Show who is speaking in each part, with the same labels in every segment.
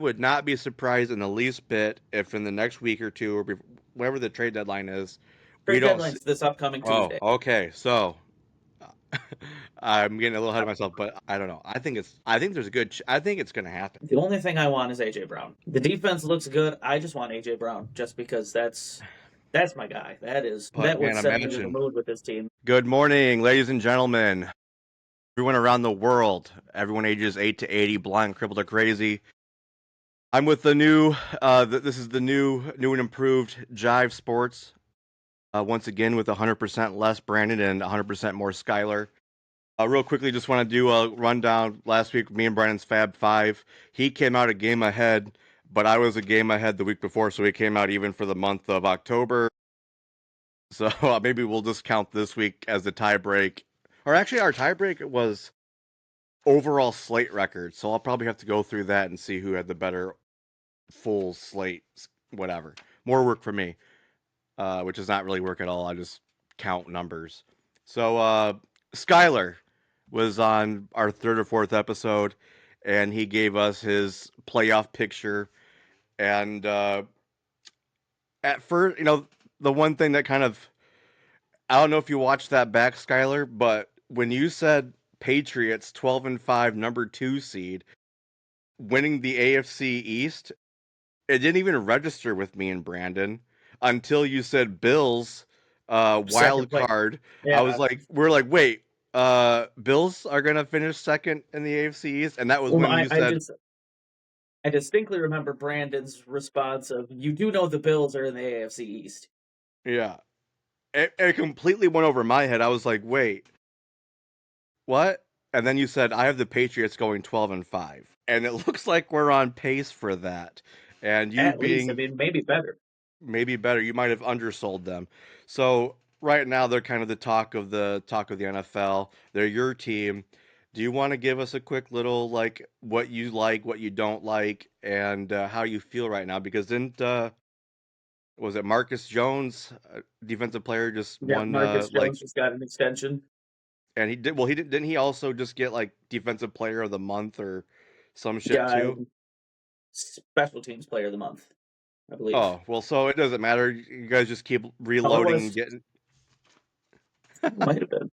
Speaker 1: would not be surprised in the least bit if in the next week or two, or whenever the trade deadline is, we
Speaker 2: Trade
Speaker 1: don't see.
Speaker 2: deadline's this upcoming
Speaker 1: Oh,
Speaker 2: Tuesday.
Speaker 1: okay. So I'm getting a little ahead of myself, but I don't know. I think there's a good. I think it's going to happen.
Speaker 2: The only thing I want is AJ Brown. The defense looks good. I just want AJ Brown just because that's my guy.
Speaker 1: But
Speaker 2: That would
Speaker 1: man,
Speaker 2: set me in the
Speaker 1: imagine.
Speaker 2: mood with this team.
Speaker 1: Good morning, ladies and gentlemen. Everyone around the world. Everyone ages 8 to 80, blind, crippled, or crazy. I'm with the new. This is the new and improved Jive Sports. Once again, with 100% less Brandon and 100% more Skylar. Real quickly, just want to do a rundown. Last week, me and Brandon's Fab Five. He came out a game ahead, but I was a game ahead the week before, so he came out even for the month of October. So maybe we'll just count this week as the tie break. Or actually, our tie break was overall slate record, so I'll probably have to go through that and see who had the better full slate, whatever. More work for me, which is not really work at all. I just count numbers. So Skylar was on our third or fourth episode, and he gave us his playoff picture. And at first, the one thing that kind of I don't know if you watched that back, Skylar, but when you said Patriots 12-5, number 2 seed, winning the AFC East, it didn't even register with me and Brandon until you said Bills
Speaker 2: Second
Speaker 1: wild
Speaker 2: place.
Speaker 1: card. I was
Speaker 2: Yeah.
Speaker 1: like, we're like, wait, Bills are gonna finish second in the AFC East, and that was
Speaker 2: Well,
Speaker 1: when you said,
Speaker 2: I distinctly remember Brandon's response of, "You do know the Bills are in the AFC East."
Speaker 1: yeah. It completely went over my head. I was like, wait, what? And then you said, I have the Patriots going 12-5, and it looks like we're on pace for that. And you
Speaker 2: At least, I
Speaker 1: being
Speaker 2: mean, maybe better.
Speaker 1: maybe better. You might have undersold them. So right now they're kind of the talk of the NFL. They're your team. Do you want to give us a quick little what you like, what you don't like, and how you feel right now? Because didn't was it Marcus Jones, defensive player, just
Speaker 2: Yeah,
Speaker 1: won
Speaker 2: Marcus Jones just got an extension.
Speaker 1: and he did well. He didn't he also just get like defensive player of the month or some shit
Speaker 2: Yeah,
Speaker 1: too?
Speaker 2: special teams player of the month, I believe.
Speaker 1: Oh well, so it doesn't matter. You guys just keep
Speaker 2: Oh, it
Speaker 1: reloading and
Speaker 2: was.
Speaker 1: getting.
Speaker 2: It might have been.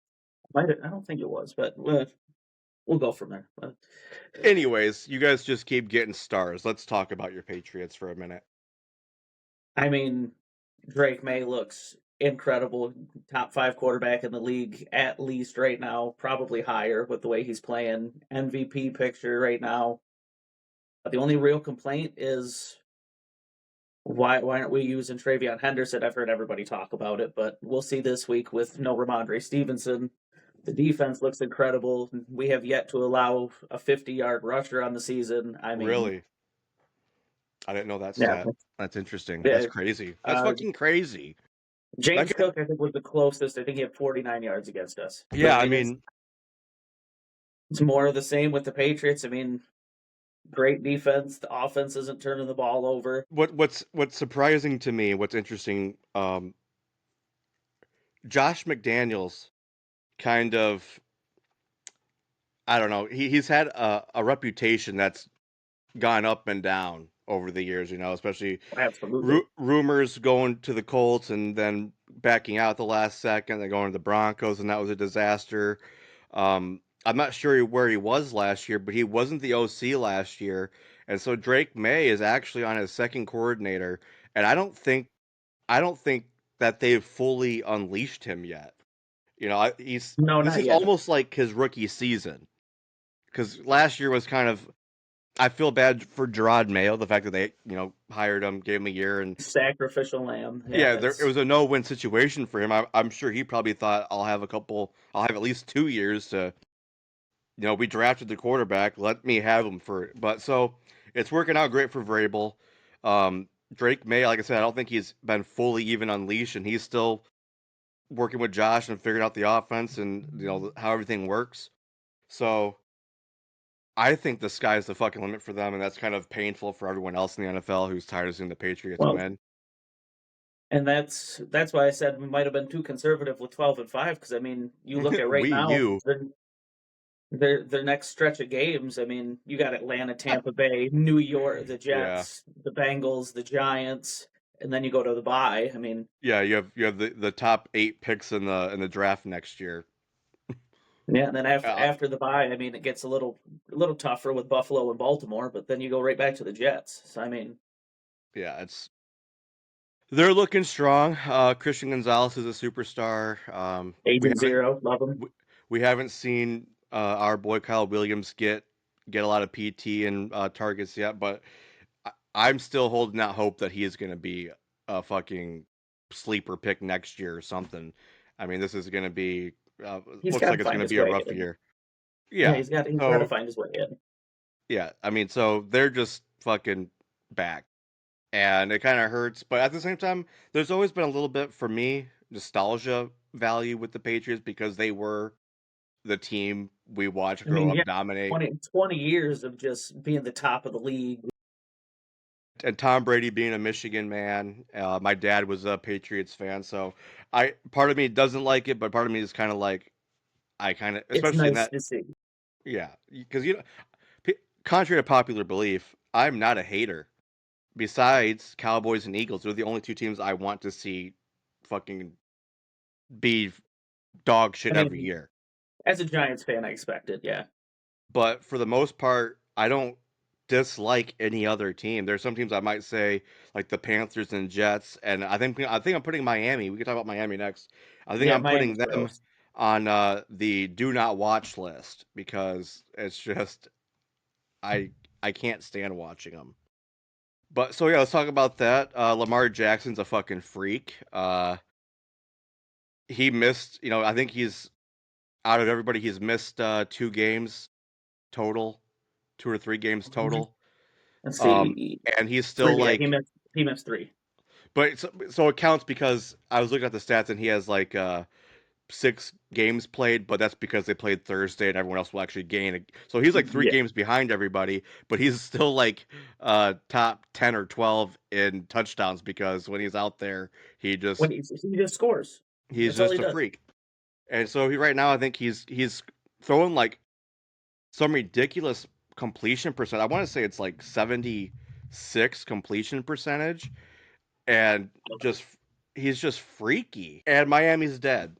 Speaker 2: Might have, I don't think it was, but we'll go from there.
Speaker 1: Anyways, you guys just keep getting stars. Let's talk about your Patriots for a minute.
Speaker 2: I mean, Drake May looks incredible. Top five quarterback in the league, at least right now, probably higher with the way he's playing. MVP picture right now. But the only real complaint is why aren't we using Travion Henderson? I've heard everybody talk about it, but we'll see this week with no Ramondre Stevenson. The defense looks incredible. We have yet to allow a 50-yard rusher on the season. I mean,
Speaker 1: Really? I didn't know that
Speaker 2: yeah,
Speaker 1: stat. That's interesting. That's
Speaker 2: yeah.
Speaker 1: crazy. That's
Speaker 2: Uh,
Speaker 1: fucking crazy. That
Speaker 2: James
Speaker 1: could,
Speaker 2: Cook, I think, was the closest. I think he had 49 yards against us. But
Speaker 1: yeah,
Speaker 2: I
Speaker 1: I
Speaker 2: mean,
Speaker 1: mean,
Speaker 2: it's more of the same with the Patriots. I mean, great defense. The offense isn't turning the ball over.
Speaker 1: what's surprising to me, what's interesting, Josh McDaniels kind of, I don't know, he's had a reputation that's gone up and down over the years, especially
Speaker 2: Absolutely.
Speaker 1: rumors going to the Colts and then backing out the last second, then going to the Broncos, and that was a disaster. I'm not sure where he was last year, but he wasn't the OC last year, and so Drake May is actually on his second coordinator, and I don't think that they've fully unleashed him yet. He's
Speaker 2: No,
Speaker 1: this
Speaker 2: not
Speaker 1: is
Speaker 2: yet.
Speaker 1: almost like his rookie season because last year was kind of. I feel bad for Gerard Mayo, the fact that they, hired him, gave him a year, and
Speaker 2: Sacrificial lamb. Yeah,
Speaker 1: yeah, it
Speaker 2: it's
Speaker 1: was a no-win situation for him. I'm sure he probably thought I'll have at least 2 years to, we drafted the quarterback, let me have him but so it's working out great for Vrabel. Drake May, like I said, I don't think he's been fully even unleashed, and he's still working with Josh and figuring out the offense and how everything works. So I think the sky's the fucking limit for them, and that's kind of painful for everyone else in the NFL who's tired of seeing the Patriots
Speaker 2: well,
Speaker 1: win.
Speaker 2: and that's why I said we might have been too conservative with 12-5 because I mean, you look at right now,
Speaker 1: You.
Speaker 2: their next stretch of games. I mean, you got Atlanta, Tampa Bay, New York, the
Speaker 1: Yeah,
Speaker 2: Jets, the Bengals, the Giants, and then you go to the bye. I mean,
Speaker 1: yeah. You have the top 8 picks in the draft next year.
Speaker 2: yeah, and then after
Speaker 1: Uh,
Speaker 2: after the bye, I mean, it gets a little tougher with Buffalo and Baltimore, but then you go right back to the Jets. So I mean,
Speaker 1: yeah, it's they're looking strong. Christian Gonzalez is a superstar.
Speaker 2: Agent Zero, love them.
Speaker 1: We, we haven't seen our boy Kyle Williams get a lot of PT and targets yet, but I'm still holding out hope that he is going to be a fucking sleeper pick next year or something. I mean, this is going to be
Speaker 2: He's
Speaker 1: looks
Speaker 2: got
Speaker 1: like
Speaker 2: to
Speaker 1: it's going
Speaker 2: find
Speaker 1: to
Speaker 2: his
Speaker 1: be a
Speaker 2: way
Speaker 1: rough
Speaker 2: in.
Speaker 1: year.
Speaker 2: Yeah,
Speaker 1: Yeah.
Speaker 2: he's got to
Speaker 1: So
Speaker 2: find his way in.
Speaker 1: yeah, I mean, so they're just fucking back, and it kind of hurts. But at the same time, there's always been a little bit for me nostalgia value with the Patriots because they were the team we watched
Speaker 2: I
Speaker 1: grow
Speaker 2: mean, yeah,
Speaker 1: up, dominate,
Speaker 2: 20 years of just being the top of the league.
Speaker 1: and Tom Brady being a Michigan man. My dad was a Patriots fan, so I part of me doesn't like it, but part of me is kind of like I kind of,
Speaker 2: It's
Speaker 1: especially in
Speaker 2: nice
Speaker 1: that,
Speaker 2: to see.
Speaker 1: yeah, because contrary to popular belief, I'm not a hater. Besides Cowboys and Eagles, they're the only two teams I want to see fucking be dog
Speaker 2: I
Speaker 1: shit every
Speaker 2: mean,
Speaker 1: year.
Speaker 2: as a Giants fan, I expected, yeah.
Speaker 1: But for the most part, I don't dislike any other team. There's some teams I might say like the Panthers and Jets, and I think I'm putting Miami. We can talk about Miami next. I think
Speaker 2: Yeah,
Speaker 1: I'm putting
Speaker 2: Miami's
Speaker 1: them
Speaker 2: gross.
Speaker 1: on the do not watch list because it's just I I can't stand watching them. But so yeah, let's talk about that. Lamar Jackson's a fucking freak. He missed, I think he's out of everybody, he's missed 2 games total, 2 or 3 games total.
Speaker 2: Let's
Speaker 1: Um,
Speaker 2: see.
Speaker 1: and he's still
Speaker 2: Three, yeah, he
Speaker 1: like,
Speaker 2: missed he missed three.
Speaker 1: but so it counts because I was looking at the stats and he has like 6 games played, but that's because they played Thursday and everyone else will actually gain. So he's like three
Speaker 2: Yeah.
Speaker 1: games behind everybody, but he's still like top 10 or 12 in touchdowns because when he's out there, he
Speaker 2: When
Speaker 1: just
Speaker 2: he just scores.
Speaker 1: he's
Speaker 2: That's all he
Speaker 1: just a
Speaker 2: does.
Speaker 1: freak. And so he right now I think he's throwing like some ridiculous completion percent. I want to say it's like 76 completion percentage, and just he's just freaky. And Miami's dead,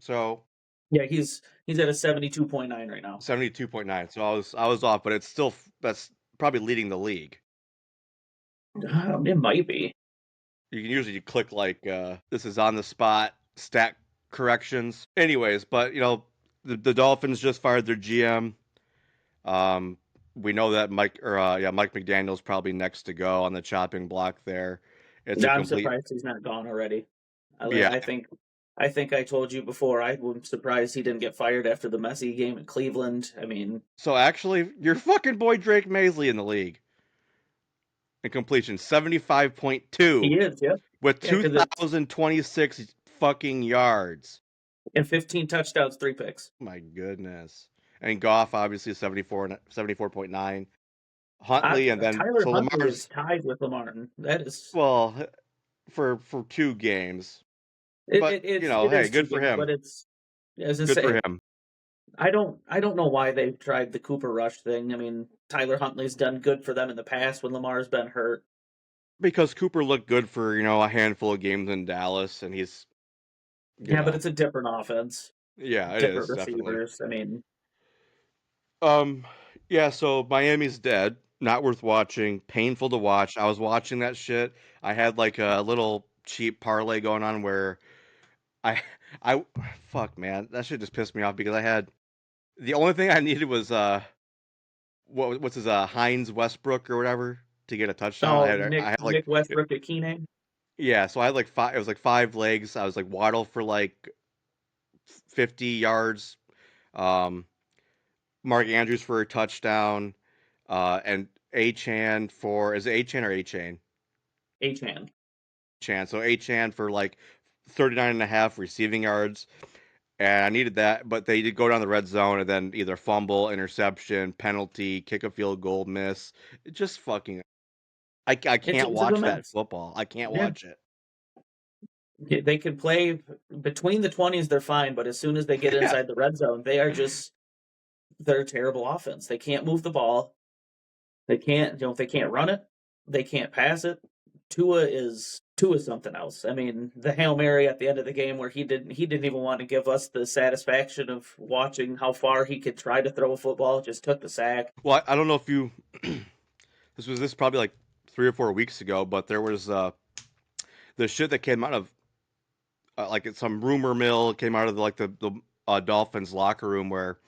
Speaker 1: so
Speaker 2: Yeah, he's at a 72.9 right now.
Speaker 1: 72.9. So I was off, but it's still that's probably leading the league.
Speaker 2: It might be.
Speaker 1: You can usually click like this is on the spot stat corrections. Anyways, but the Dolphins just fired their GM. Um, we know that Mike McDaniel's probably next to go on the chopping block there. It's a
Speaker 2: Yeah, I'm
Speaker 1: complete
Speaker 2: surprised he's not gone already.
Speaker 1: yeah.
Speaker 2: I think I told you before. I'm surprised he didn't get fired after the messy game in Cleveland. I mean,
Speaker 1: So actually, your fucking boy Drake Maisley in the league in completion 75.2
Speaker 2: he is. Yeah,
Speaker 1: with
Speaker 2: yeah, because it's
Speaker 1: 2,026 fucking yards.
Speaker 2: in 15 touchdowns, 3 picks.
Speaker 1: My goodness. And Goff obviously 74.9. Huntley and then
Speaker 2: Tyler
Speaker 1: so
Speaker 2: Huntley
Speaker 1: Lamar's
Speaker 2: is tied with Lamar. That is
Speaker 1: well for 2 games.
Speaker 2: it.
Speaker 1: But,
Speaker 2: It it's it
Speaker 1: hey,
Speaker 2: is two
Speaker 1: good for
Speaker 2: games,
Speaker 1: him.
Speaker 2: but it's as I
Speaker 1: Good for
Speaker 2: say.
Speaker 1: him.
Speaker 2: I don't know why they've tried the Cooper Rush thing. I mean, Tyler Huntley's done good for them in the past when Lamar's been hurt.
Speaker 1: Because Cooper looked good for, a handful of games in Dallas and he's, you
Speaker 2: Yeah, but
Speaker 1: know,
Speaker 2: it's a different offense,
Speaker 1: yeah, it
Speaker 2: different
Speaker 1: is definitely.
Speaker 2: receivers. I mean,
Speaker 1: Um, yeah, so Miami's dead. Not worth watching. Painful to watch. I was watching that shit. I had like a little cheap parlay going on where I, I, fuck man, that shit just pissed me off because I had the only thing I needed was what's his Heinz Westbrook or whatever to get a touchdown. I
Speaker 2: oh,
Speaker 1: had I
Speaker 2: Nick
Speaker 1: had like
Speaker 2: Nick Westbrook at Keenan.
Speaker 1: yeah, so I had like five. It was like 5 legs. I was like Waddle for like 50 yards. Um, Mark Andrews for a touchdown, and A-Chan for is it A-Chan or A-Chain?
Speaker 2: Achan.
Speaker 1: Chan. So A-Chan for like 39 and a half receiving yards. And I needed that, but they did go down the red zone and then either fumble, interception, penalty, kick a field goal, miss. It just fucking I
Speaker 2: It's
Speaker 1: can't
Speaker 2: it's a
Speaker 1: watch that
Speaker 2: mess.
Speaker 1: football. I can't
Speaker 2: Yeah,
Speaker 1: watch it.
Speaker 2: they can play between the 20s. They're fine, but as soon as they get
Speaker 1: Yeah.
Speaker 2: inside the red zone, they are just they're a terrible offense. They can't move the ball. They can't, they can't run it. They can't pass it. Tua is something else. I mean, the Hail Mary at the end of the game where he didn't even want to give us the satisfaction of watching how far he could try to throw a football. Just took the sack.
Speaker 1: Well, I don't know if you this probably like 3 or 4 weeks ago, but there was the shit that came out of like it's some rumor mill came out of the Dolphins locker room where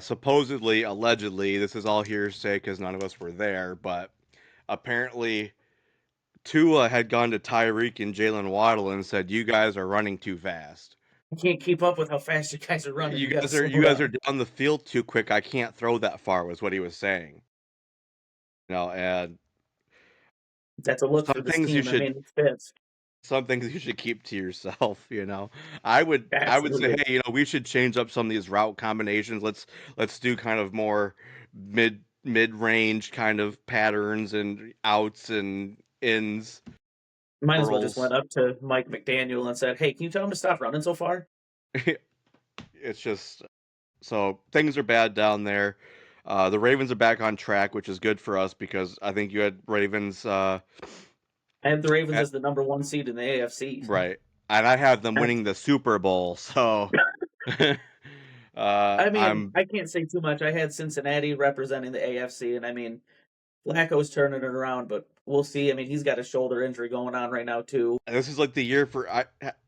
Speaker 1: supposedly, allegedly, this is all hearsay because none of us were there, but apparently Tua had gone to Tyreek and Jalen Waddle and said, "You guys are running too fast.
Speaker 2: I can't keep up with how fast you guys are running. You got to slow
Speaker 1: You guys are
Speaker 2: down.
Speaker 1: down the field too quick. I can't throw that far." Was what he was saying. And
Speaker 2: That's a look for
Speaker 1: some
Speaker 2: this
Speaker 1: things you
Speaker 2: team. I
Speaker 1: should
Speaker 2: mean, it fits.
Speaker 1: some things you should keep to yourself. I would say,
Speaker 2: Absolutely.
Speaker 1: hey, we should change up some of these route combinations. Let's do kind of more mid range kind of patterns and outs and ins,
Speaker 2: Might as well just
Speaker 1: curls.
Speaker 2: went up to Mike McDaniel and said, "Hey, can you tell him to stop running so far?"
Speaker 1: It's just so things are bad down there. The Ravens are back on track, which is good for us because I think you had Ravens
Speaker 2: I have the Ravens
Speaker 1: at
Speaker 2: as the number one seed in the AFC.
Speaker 1: right, and I have them winning the Super Bowl. So
Speaker 2: I mean,
Speaker 1: I'm
Speaker 2: I can't say too much. I had Cincinnati representing the AFC, and I mean, Flacco's turning it around, but we'll see. I mean, he's got a shoulder injury going on right now too.
Speaker 1: this is like the year for I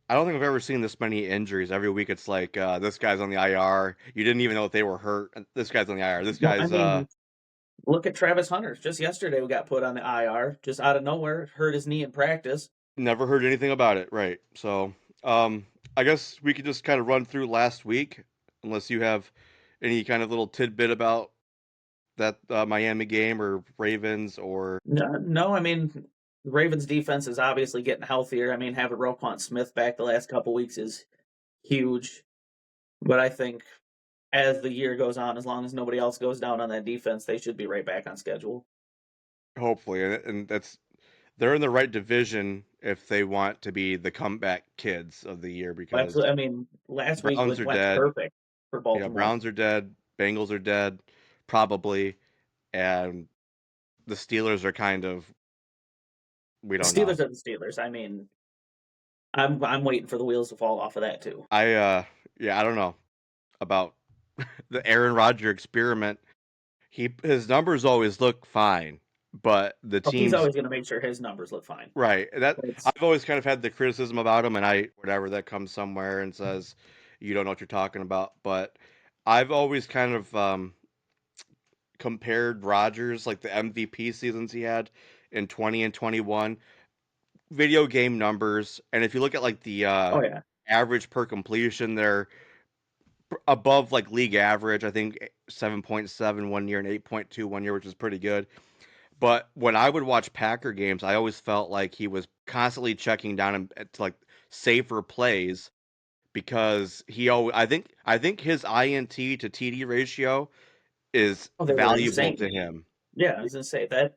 Speaker 1: don't think I've ever seen this many injuries. Every week it's like this guy's on the IR. You didn't even know if they were hurt. This guy's on the IR. This
Speaker 2: Well, I
Speaker 1: guy's
Speaker 2: mean, look at Travis Hunter. Just yesterday, we got put on the IR, just out of nowhere, hurt his knee in practice.
Speaker 1: never heard anything about it. Right. So I guess we could just kind of run through last week, unless you have any kind of little tidbit about that Miami game or Ravens or
Speaker 2: No, no, I mean, the Ravens defense is obviously getting healthier. I mean, having Roquan Smith back the last couple weeks is huge. But I think as the year goes on, as long as nobody else goes down on that defense, they should be right back on schedule.
Speaker 1: hopefully, and that's they're in the right division if they want to be the comeback kids of the year because
Speaker 2: Absolutely. I mean, last week
Speaker 1: Browns
Speaker 2: went,
Speaker 1: are
Speaker 2: went
Speaker 1: dead.
Speaker 2: perfect for
Speaker 1: Yeah,
Speaker 2: Baltimore.
Speaker 1: Browns are dead. Bengals are dead, probably, and the Steelers are kind of we
Speaker 2: The
Speaker 1: don't know.
Speaker 2: Steelers are the Steelers. I mean, I'm waiting for the wheels to fall off of that too.
Speaker 1: Yeah, I don't know about the Aaron Rodgers experiment. His numbers always look fine, but the
Speaker 2: Oh, he's
Speaker 1: teams
Speaker 2: always going to make sure his numbers look fine.
Speaker 1: right that
Speaker 2: It's
Speaker 1: I've always kind of had the criticism about him, and I whatever that comes somewhere and says you don't know what you're talking about, but I've always kind of compared Rodgers like the MVP seasons he had in 20 and 21 video game numbers, and if you look at like the
Speaker 2: oh yeah,
Speaker 1: average per completion, they're above like league average. I think 7.7 one year and 8.2 one year, which is pretty good. But when I would watch Packer games, I always felt like he was constantly checking down to like safer plays because he always I think his INT to TD ratio is
Speaker 2: oh they were
Speaker 1: valuable to
Speaker 2: insane.
Speaker 1: him.
Speaker 2: Yeah, I was going to say that.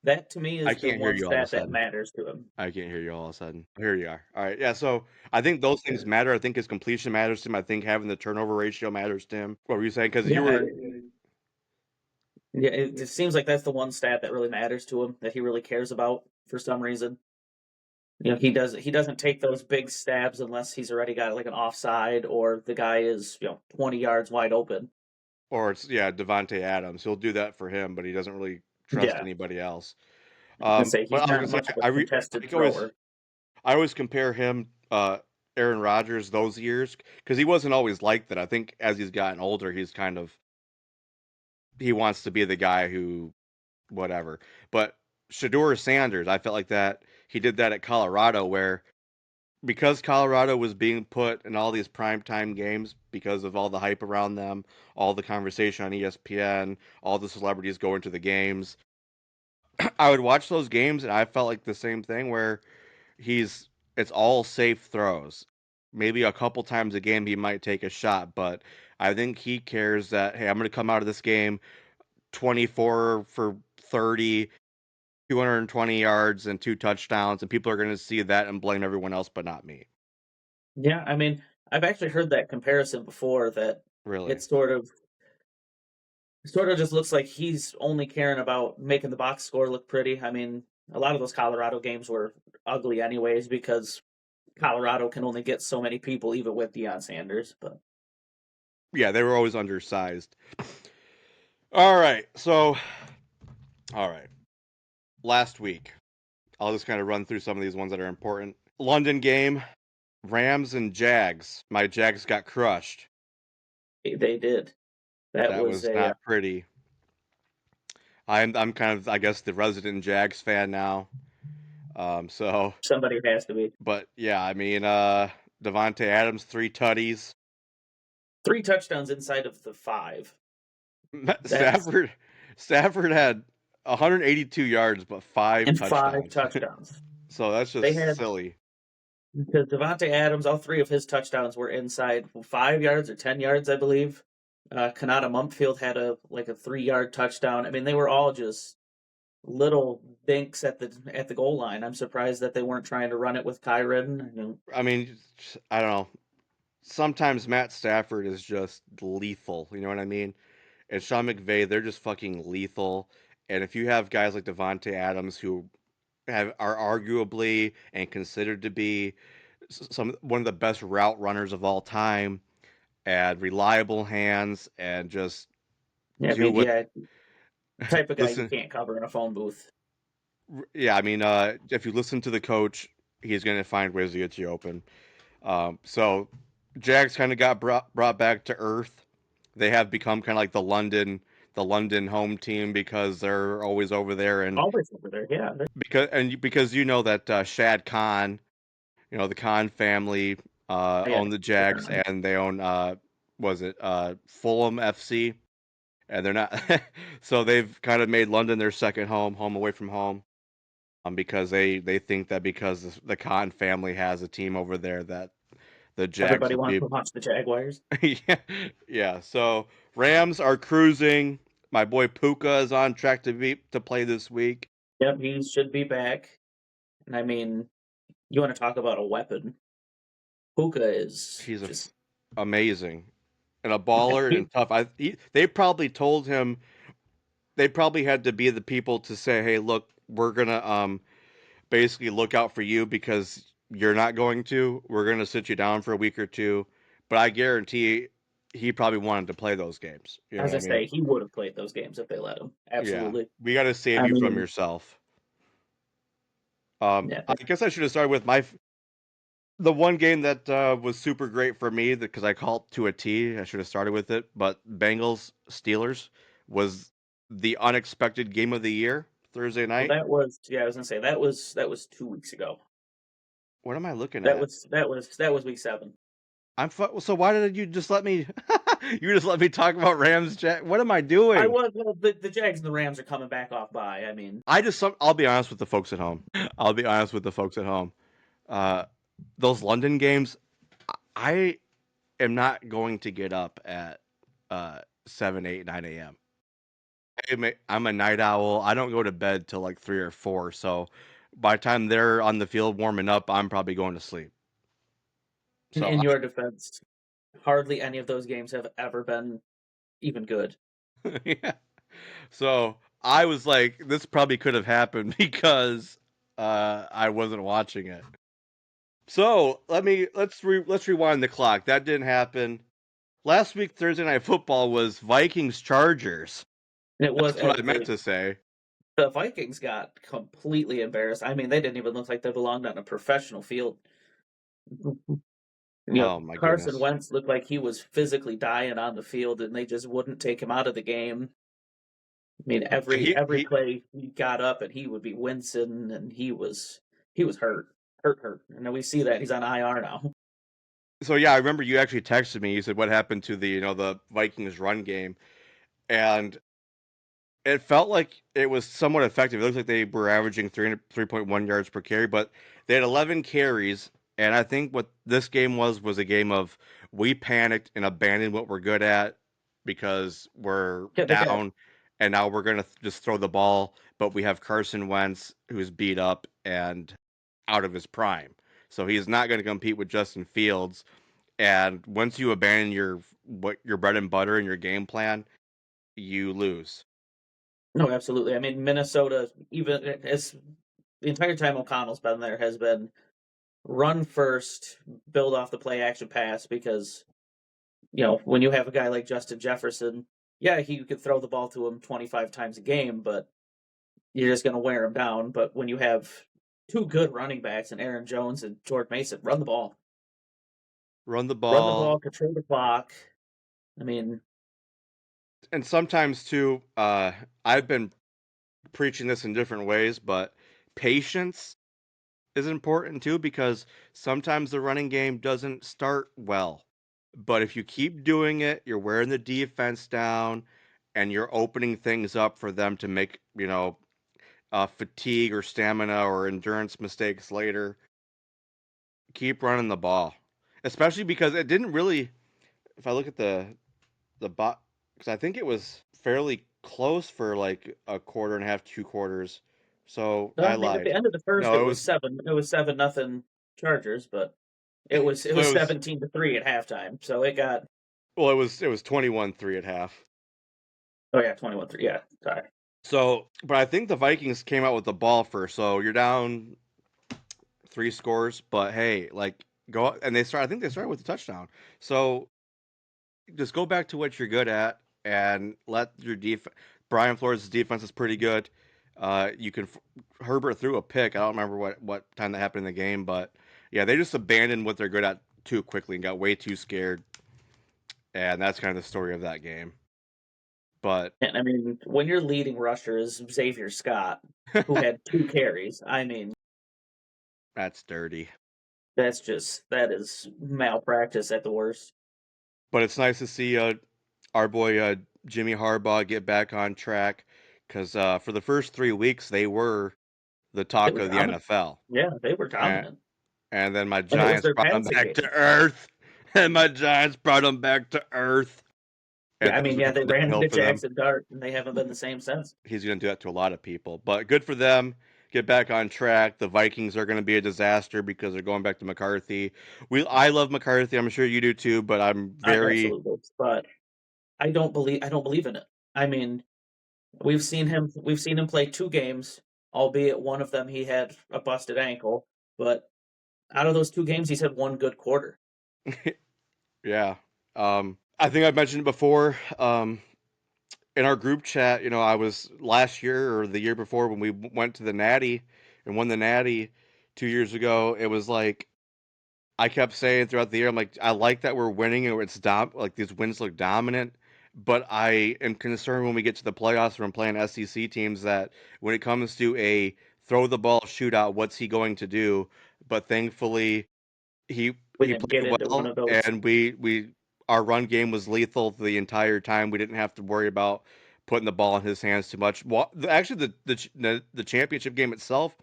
Speaker 2: That to me
Speaker 1: I
Speaker 2: is the
Speaker 1: can't hear
Speaker 2: one
Speaker 1: you all of a
Speaker 2: stat that
Speaker 1: sudden.
Speaker 2: matters to him.
Speaker 1: I can't hear you all of a sudden. Here you are. All right. Yeah. So I think those things matter. I think his completion matters to him. I think having the turnover ratio matters to him. What were you saying? Because you
Speaker 2: Yeah,
Speaker 1: were
Speaker 2: yeah. It just seems like that's the one stat that really matters to him that he really cares about for some reason. He doesn't take those big stabs unless he's already got like an offside or the guy is 20 yards wide open.
Speaker 1: or it's yeah, Devonte Adams. He'll do that for him, but he doesn't really trust
Speaker 2: Yeah,
Speaker 1: anybody else.
Speaker 2: I was gonna say
Speaker 1: But
Speaker 2: he's
Speaker 1: I was gonna
Speaker 2: not
Speaker 1: say
Speaker 2: much of a contested
Speaker 1: I always
Speaker 2: thrower.
Speaker 1: I always compare him Aaron Rodgers those years because he wasn't always like that. I think as he's gotten older, he's kind of he wants to be the guy who whatever. But Shador Sanders, I felt like that he did that at Colorado where because Colorado was being put in all these primetime games because of all the hype around them, all the conversation on ESPN, all the celebrities going to the games. I would watch those games and I felt like the same thing where it's all safe throws. Maybe a couple times a game he might take a shot, but I think he cares that hey, I'm going to come out of this game 24 for 30, 220 yards and two touchdowns and people are going to see that and blame everyone else but not me.
Speaker 2: Yeah, I mean, I've actually heard that comparison before that
Speaker 1: Really.
Speaker 2: it's sort of. sort of just looks like he's only caring about making the box score look pretty. I mean, a lot of those Colorado games were ugly anyways because Colorado can only get so many people even with Deion Sanders. But
Speaker 1: Yeah, they were always undersized. All right, so all right, last week I'll just kind of run through some of these ones that are important. London game, Rams and Jags. My Jags got crushed.
Speaker 2: they did. That
Speaker 1: That
Speaker 2: was
Speaker 1: was
Speaker 2: a
Speaker 1: not pretty. I'm kind of, I guess, the resident Jags fan now. So,
Speaker 2: somebody has to be
Speaker 1: but yeah, I mean, Devonte Adams 3 tutties.
Speaker 2: 3 touchdowns inside of the five. That's
Speaker 1: Stafford Stafford had 182 yards but five
Speaker 2: and 5
Speaker 1: touchdowns.
Speaker 2: touchdowns.
Speaker 1: So that's
Speaker 2: They
Speaker 1: just
Speaker 2: had
Speaker 1: silly.
Speaker 2: because Devonte Adams, all 3 of his touchdowns were inside 5 yards or 10 yards, I believe. Kanata Mumpfield had a 3 yard touchdown. I mean, they were all just little dinks at the goal line. I'm surprised that they weren't trying to run it with Kyron.
Speaker 1: I mean, I don't know. Sometimes Matt Stafford is just lethal. You know what I mean? And Sean McVay, they're just fucking lethal. And if you have guys like Devonte Adams who are arguably and considered to be some one of the best route runners of all time, and reliable hands, and just
Speaker 2: Yeah, I
Speaker 1: do
Speaker 2: mean,
Speaker 1: what.
Speaker 2: yeah, type of guy you
Speaker 1: Listen,
Speaker 2: can't cover in a phone booth.
Speaker 1: yeah, I mean, if you listen to the coach, he's going to find ways to get you open. So Jags kind of got brought back to earth. They have become kind of like the London home team because they're always over there, and
Speaker 2: Always over there. Yeah,
Speaker 1: because you know that Shad Khan, you know the Khan family,
Speaker 2: yeah.
Speaker 1: own the Jags, and they own was it Fulham FC, and they're not so they've kind of made London their second home, home away from home. Because they think that because the Khan family has a team over there that the Jags
Speaker 2: Everybody
Speaker 1: will
Speaker 2: wants
Speaker 1: be.
Speaker 2: to watch the Jaguars.
Speaker 1: Yeah, yeah. So Rams are cruising. My boy Puka is on track to play this week.
Speaker 2: Yep, he should be back. And I mean, you want to talk about a weapon? Puka is
Speaker 1: He's
Speaker 2: just
Speaker 1: amazing and a baller
Speaker 2: he,
Speaker 1: and tough. They probably told him they probably had to be the people to say, "Hey, look, we're gonna basically look out for you because you're not going to. We're gonna sit you down for a week or two." But I guarantee he probably wanted to play those games. You know
Speaker 2: as
Speaker 1: what
Speaker 2: I
Speaker 1: I mean?
Speaker 2: say, he would have played those games if they let him.
Speaker 1: Yeah,
Speaker 2: Absolutely.
Speaker 1: we got to save
Speaker 2: I
Speaker 1: you from
Speaker 2: mean,
Speaker 1: yourself.
Speaker 2: yeah,
Speaker 1: I guess I should have started with the one game that was super great for me because I called to a T. I should have started with it, but Bengals Steelers was the unexpected game of the year Thursday
Speaker 2: well,
Speaker 1: night.
Speaker 2: that was yeah. I was gonna say that was 2 weeks ago.
Speaker 1: What am I looking
Speaker 2: That
Speaker 1: at?
Speaker 2: was that was week 7.
Speaker 1: So why did you just let me? You just let me talk about Rams. What am I
Speaker 2: I
Speaker 1: doing?
Speaker 2: was well, the Jags and the Rams are coming back off by. I mean,
Speaker 1: I'll be honest with the folks at home. I'll be honest with the folks at home. Uh, those London games, I am not going to get up at 7, 8, 9 a.m. I'm a night owl. I don't go to bed till like 3 or 4. So by the time they're on the field warming up, I'm probably going to sleep. So
Speaker 2: in your defense, hardly any of those games have ever been even good.
Speaker 1: yeah. So I was like, this probably could have happened because I wasn't watching it. So let's rewind the clock. That didn't happen. Last week Thursday night football was Vikings Chargers.
Speaker 2: It was
Speaker 1: That's what I
Speaker 2: and
Speaker 1: meant to say.
Speaker 2: the Vikings got completely embarrassed. I mean, they didn't even look like they belonged on a professional field.
Speaker 1: Oh my
Speaker 2: Carson
Speaker 1: goodness.
Speaker 2: Wentz looked like he was physically dying on the field, and they just wouldn't take him out of the game. I mean, every
Speaker 1: He
Speaker 2: play he got up, and he would be wincing, and he was hurt. And we see that he's on IR now.
Speaker 1: So yeah, I remember you actually texted me. You said what happened to the Vikings run game, and it felt like it was somewhat effective. It looks like they were averaging 3.1 yards per carry, but they had 11 carries. And I think what this game was a game of we panicked and abandoned what we're good at because we're
Speaker 2: Yeah, they did.
Speaker 1: down, and now we're gonna just throw the ball. But we have Carson Wentz who's beat up and out of his prime, so he's not going to compete with Justin Fields. And once you abandon your bread and butter and your game plan, you lose.
Speaker 2: No, absolutely. I mean, Minnesota, even as the entire time O'Connell's been there, has been run first, build off the play action pass because, when you have a guy like Justin Jefferson, yeah, he could throw the ball to him 25 times a game, but you're just going to wear him down. But when you have two good running backs and Aaron Jones and George Mason, run the ball.
Speaker 1: Run the
Speaker 2: Run the
Speaker 1: ball,
Speaker 2: ball, control the clock. I mean,
Speaker 1: and sometimes too. I've been preaching this in different ways, but patience is important too because sometimes the running game doesn't start well. But if you keep doing it, you're wearing the defense down and you're opening things up for them to make, fatigue or stamina or endurance mistakes later. Keep running the ball. Especially because it didn't really, if I look at the bot, because I think it was fairly close for like a quarter and a half, 2 quarters. So
Speaker 2: no,
Speaker 1: I
Speaker 2: I mean, at the
Speaker 1: lied.
Speaker 2: end of the first,
Speaker 1: No,
Speaker 2: it
Speaker 1: it
Speaker 2: was
Speaker 1: was
Speaker 2: seven. It was 7-0 Chargers, but it
Speaker 1: so
Speaker 2: was
Speaker 1: it was
Speaker 2: 17-3 at halftime. So it got
Speaker 1: well, it was 21-3 at half.
Speaker 2: oh yeah 21-3. Yeah, sorry.
Speaker 1: So, but I think the Vikings came out with the ball first. So you're down 3 scores, but hey, like go and they start. I think they started with a touchdown. So just go back to what you're good at and let your defense. Brian Flores' defense is pretty good. You can Herbert threw a pick. I don't remember what time that happened in the game, but yeah, they just abandoned what they're good at too quickly and got way too scared, and that's kind of the story of that game. But
Speaker 2: And I mean, when your leading rusher is Xavier Scott, who had 2 carries, I mean,
Speaker 1: that's dirty.
Speaker 2: that is malpractice at the worst.
Speaker 1: But it's nice to see our boy Jimmy Harbaugh get back on track because for the first 3 weeks they were the
Speaker 2: They
Speaker 1: talk
Speaker 2: were
Speaker 1: of the
Speaker 2: dominant.
Speaker 1: NFL,
Speaker 2: Yeah, they were
Speaker 1: and,
Speaker 2: dominant,
Speaker 1: and then my
Speaker 2: and it was
Speaker 1: Giants
Speaker 2: their
Speaker 1: brought them
Speaker 2: passing
Speaker 1: back to
Speaker 2: game.
Speaker 1: earth, and my Giants brought them back to earth,
Speaker 2: Yeah,
Speaker 1: and
Speaker 2: I
Speaker 1: things
Speaker 2: mean,
Speaker 1: went
Speaker 2: yeah, they ran
Speaker 1: downhill
Speaker 2: into
Speaker 1: for them.
Speaker 2: Jackson Dart, and they haven't been the same since.
Speaker 1: He's going to do that to a lot of people, but good for them. Get back on track. The Vikings are going to be a disaster because they're going back to McCarthy. I love McCarthy. I'm sure you do too, but I'm
Speaker 2: I
Speaker 1: very
Speaker 2: absolutely, but I don't believe in it. I mean, we've seen him play 2 games, albeit one of them he had a busted ankle, but out of those 2 games, he's had one good quarter.
Speaker 1: yeah. I think I've mentioned it before. In our group chat, I was last year or the year before when we went to the Natty and won the Natty 2 years ago. It was like I kept saying throughout the year, I'm like, I like that we're winning and like these wins look dominant, but I am concerned when we get to the playoffs from playing SEC teams that when it comes to a throw the ball shootout, what's he going to do? But thankfully, he
Speaker 2: We
Speaker 1: he
Speaker 2: didn't get
Speaker 1: played
Speaker 2: into one
Speaker 1: well,
Speaker 2: of those.
Speaker 1: and we our run game was lethal the entire time. We didn't have to worry about putting the ball in his hands too much. Well, actually, the championship game itself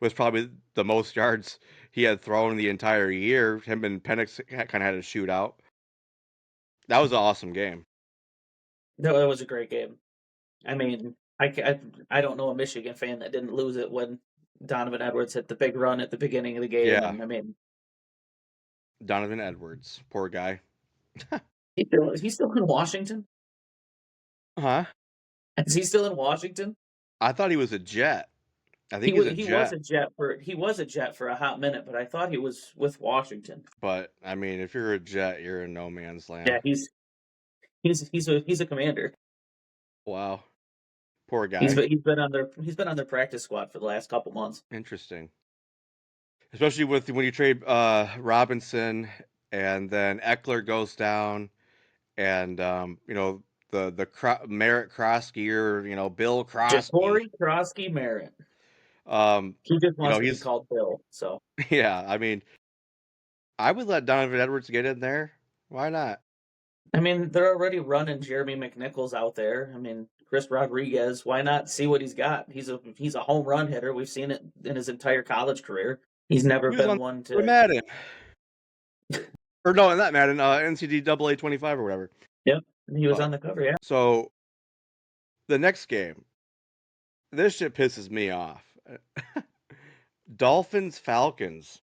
Speaker 1: was probably the most yards he had thrown the entire year. Him and Penix kind of had a shootout. That was an awesome game.
Speaker 2: No, it was a great game. I mean, I don't know a Michigan fan that didn't lose it when Donovan Edwards hit the big run at the beginning of the game,
Speaker 1: Yeah,
Speaker 2: and I mean,
Speaker 1: Donovan Edwards, poor guy.
Speaker 2: he's still in Washington.
Speaker 1: Huh?
Speaker 2: Is he still in Washington?
Speaker 1: I thought he was a Jet. I think
Speaker 2: He
Speaker 1: he's
Speaker 2: was
Speaker 1: a
Speaker 2: he was
Speaker 1: Jet.
Speaker 2: a Jet for a hot minute, but I thought he was with Washington.
Speaker 1: But I mean, if you're a Jet, you're in no man's
Speaker 2: Yeah,
Speaker 1: land.
Speaker 2: he's a commander.
Speaker 1: Wow, poor
Speaker 2: He's
Speaker 1: guy.
Speaker 2: he's been on their practice squad for the last couple months.
Speaker 1: Interesting. Especially with when you trade Robinson and then Eckler goes down and Merritt Krosky or Bill Krosky.
Speaker 2: Ja'Cory Krosky Merritt.
Speaker 1: Um,
Speaker 2: He just wants to be
Speaker 1: he's
Speaker 2: called Bill. So
Speaker 1: yeah. I mean, I would let Donovan Edwards get in there. Why not?
Speaker 2: I mean, they're already running Jeremy McNichols out there. I mean, Chris Rodriguez. Why not see what he's got? He's a home run hitter. We've seen it in his entire college career. He's never
Speaker 1: He was
Speaker 2: been
Speaker 1: on
Speaker 2: one
Speaker 1: the
Speaker 2: to.
Speaker 1: Madden or no, not Madden. NCAA 25 or whatever.
Speaker 2: Yep, he was
Speaker 1: But
Speaker 2: on the cover. Yeah,
Speaker 1: so the next game, this shit pisses me off. Dolphins Falcons.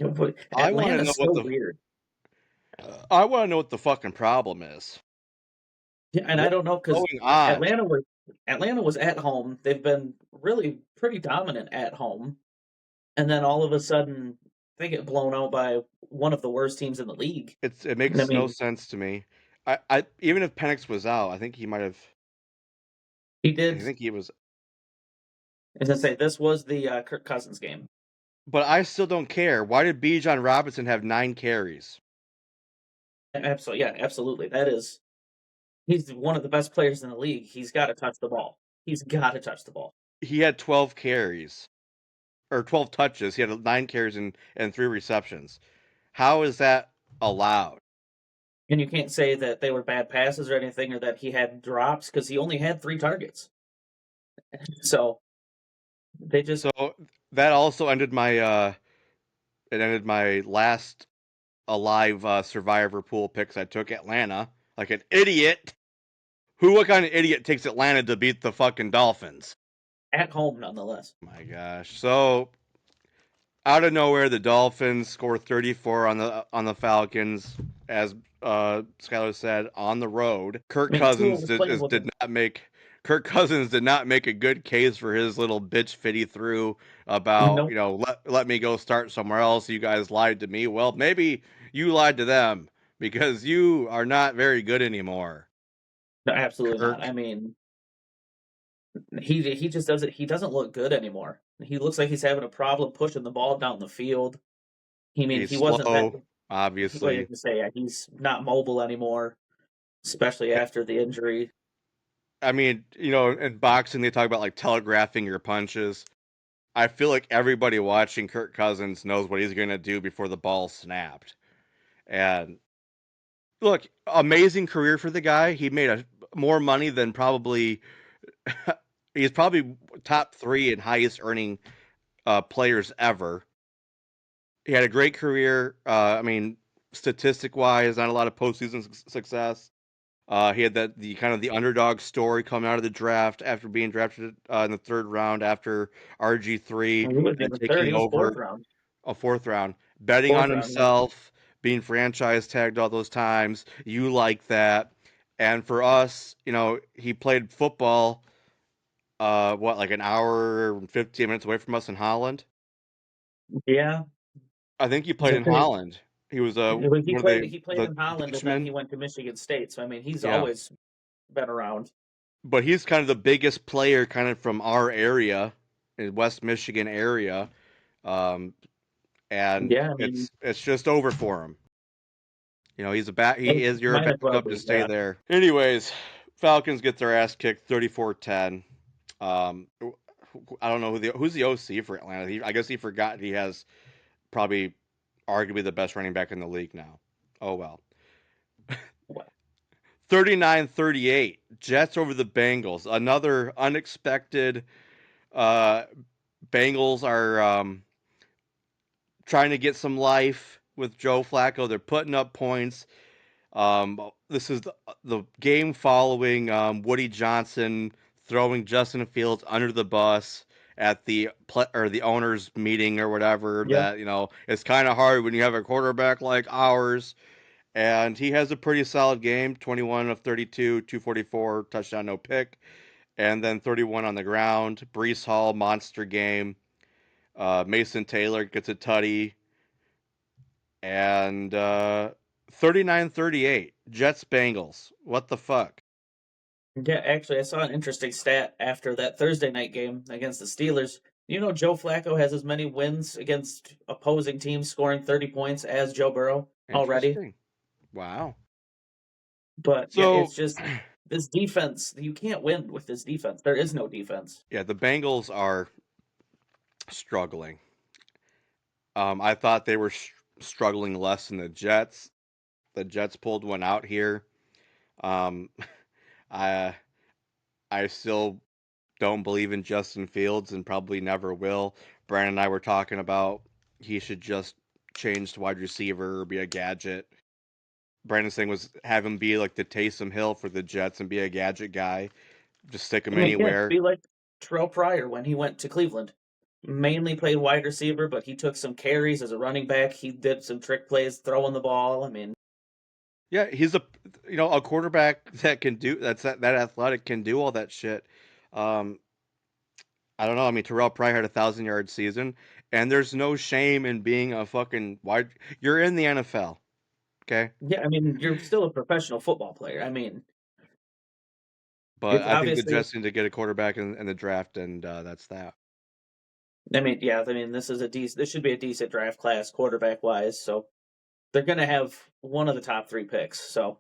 Speaker 1: I want to know
Speaker 2: Atlanta's
Speaker 1: what
Speaker 2: so
Speaker 1: the
Speaker 2: weird.
Speaker 1: I want to know what the fucking problem is.
Speaker 2: Yeah, and I
Speaker 1: What's
Speaker 2: don't know because
Speaker 1: going on?
Speaker 2: Atlanta was Atlanta was at home. They've been really pretty dominant at home, and then all of a sudden they get blown out by one of the worst teams in the league.
Speaker 1: It
Speaker 2: And I
Speaker 1: makes no
Speaker 2: mean,
Speaker 1: sense to me. I even if Penix was out, I think he might have.
Speaker 2: he
Speaker 1: I
Speaker 2: did.
Speaker 1: think he was,
Speaker 2: As I say, this was the Kirk Cousins game.
Speaker 1: but I still don't care. Why did Bijan Robinson have 9 carries?
Speaker 2: Absolutely, yeah, absolutely. That is, he's one of the best players in the league. He's got to touch the ball. He's got to touch the ball.
Speaker 1: He had 12 carries or 12 touches. He had 9 carries and 3 receptions. How is that allowed?
Speaker 2: And you can't say that they were bad passes or anything, or that he had drops because he only had 3 targets. So they just
Speaker 1: So that also ended my it ended my last alive survivor pool picks. I took Atlanta like an idiot. What kind of idiot takes Atlanta to beat the fucking Dolphins?
Speaker 2: at home nonetheless.
Speaker 1: My gosh. So out of nowhere, the Dolphins score 34 on the Falcons, as Skylar said, on the road.
Speaker 2: I mean, Tua was playing with him.
Speaker 1: Kirk Cousins did not make a good case for his little bitch fit he threw about,
Speaker 2: Nope,
Speaker 1: let me go start somewhere else. You guys lied to me. Well, maybe you lied to them because you are not very good anymore,
Speaker 2: no, absolutely not. I
Speaker 1: Kirk.
Speaker 2: mean, he just doesn't. He doesn't look good anymore. He looks like he's having a problem pushing the ball down the field. He mean
Speaker 1: He's
Speaker 2: he wasn't that.
Speaker 1: slow,
Speaker 2: What you
Speaker 1: obviously.
Speaker 2: can say? Yeah, he's not mobile anymore, especially after the injury.
Speaker 1: I mean, in boxing they talk about like telegraphing your punches. I feel like everybody watching Kirk Cousins knows what he's going to do before the ball snapped. And look, amazing career for the guy. He made more money than probably he's probably top 3 in highest earning players ever. He had a great career. I mean, statistic wise, not a lot of postseason success. He had the kind of the underdog story coming out of the draft after being drafted in the 3rd round after RG3,
Speaker 2: And he wasn't
Speaker 1: and then
Speaker 2: even third;
Speaker 1: taking
Speaker 2: he was
Speaker 1: over
Speaker 2: fourth round.
Speaker 1: a 4th round, betting
Speaker 2: Fourth
Speaker 1: on
Speaker 2: round, yeah.
Speaker 1: himself, being franchise tagged all those times. You like that. And for us, he played football, like an hour and 15 minutes away from us in Holland.
Speaker 2: Yeah,
Speaker 1: I think he
Speaker 2: as
Speaker 1: played
Speaker 2: I
Speaker 1: in
Speaker 2: say,
Speaker 1: Holland. He was
Speaker 2: he
Speaker 1: one of
Speaker 2: played.
Speaker 1: the
Speaker 2: He played in Holland, and then he
Speaker 1: Dutchmen.
Speaker 2: went to Michigan State. So I mean, he's
Speaker 1: Yeah.
Speaker 2: always been around.
Speaker 1: But he's kind of the biggest player kind of from our area, in West Michigan area. Um, and
Speaker 2: Yeah, I mean,
Speaker 1: it's just over for him.
Speaker 2: it
Speaker 1: You're a
Speaker 2: might as well
Speaker 1: backup,
Speaker 2: be.
Speaker 1: just stay
Speaker 2: Yeah.
Speaker 1: there. Anyways, Falcons get their ass kicked 34-10. Um I don't know who's the OC for Atlanta. I guess he forgot he has probably arguably the best running back in the league now. Oh well.
Speaker 2: Well,
Speaker 1: 39-38. Jets over the Bengals. Another unexpected uh Bengals are trying to get some life with Joe Flacco. They're putting up points. This is the game following Woody Johnson throwing Justin Fields under the bus at the owners meeting or whatever.
Speaker 2: yeah.
Speaker 1: That it's kind of hard when you have a quarterback like ours, and he has a pretty solid game: 21 of 32, 244, touchdown, no pick, and then 31 on the ground. Brees Hall monster game. Mason Taylor gets a tutty, and 39-38. Jets Bengals. What the fuck?
Speaker 2: Yeah, actually, I saw an interesting stat after that Thursday night game against the Steelers. You know, Joe Flacco has as many wins against opposing teams scoring 30 points as Joe Burrow already.
Speaker 1: Interesting. Wow.
Speaker 2: But yeah,
Speaker 1: So,
Speaker 2: it's just this defense. You can't win with this defense. There is no defense.
Speaker 1: yeah, the Bengals are struggling. I thought they were struggling less than the Jets. The Jets pulled one out here. Um, I I still don't believe in Justin Fields and probably never will. Brandon and I were talking about he should just change to wide receiver or be a gadget. Brandon's thing was have him be like the Taysom Hill for the Jets and be a gadget guy. Just stick him
Speaker 2: I mean, yeah,
Speaker 1: anywhere.
Speaker 2: be like Terrell Pryor when he went to Cleveland. Mainly played wide receiver, but he took some carries as a running back. He did some trick plays throwing the ball. I mean,
Speaker 1: Yeah, he's a quarterback that can do that athletic can do all that shit. Um, I don't know. I mean, Terrell Pryor had 1,000 yard season, and there's no shame in being a fucking wide. You're in the NFL, okay?
Speaker 2: Yeah, I mean, you're still a professional football player. I mean,
Speaker 1: But
Speaker 2: it's
Speaker 1: I think the
Speaker 2: obviously.
Speaker 1: Jets need to get a quarterback in the draft, and that's that.
Speaker 2: I mean, yeah, I mean, this should be a decent draft class quarterback wise. So they're going to have one of the top three picks. So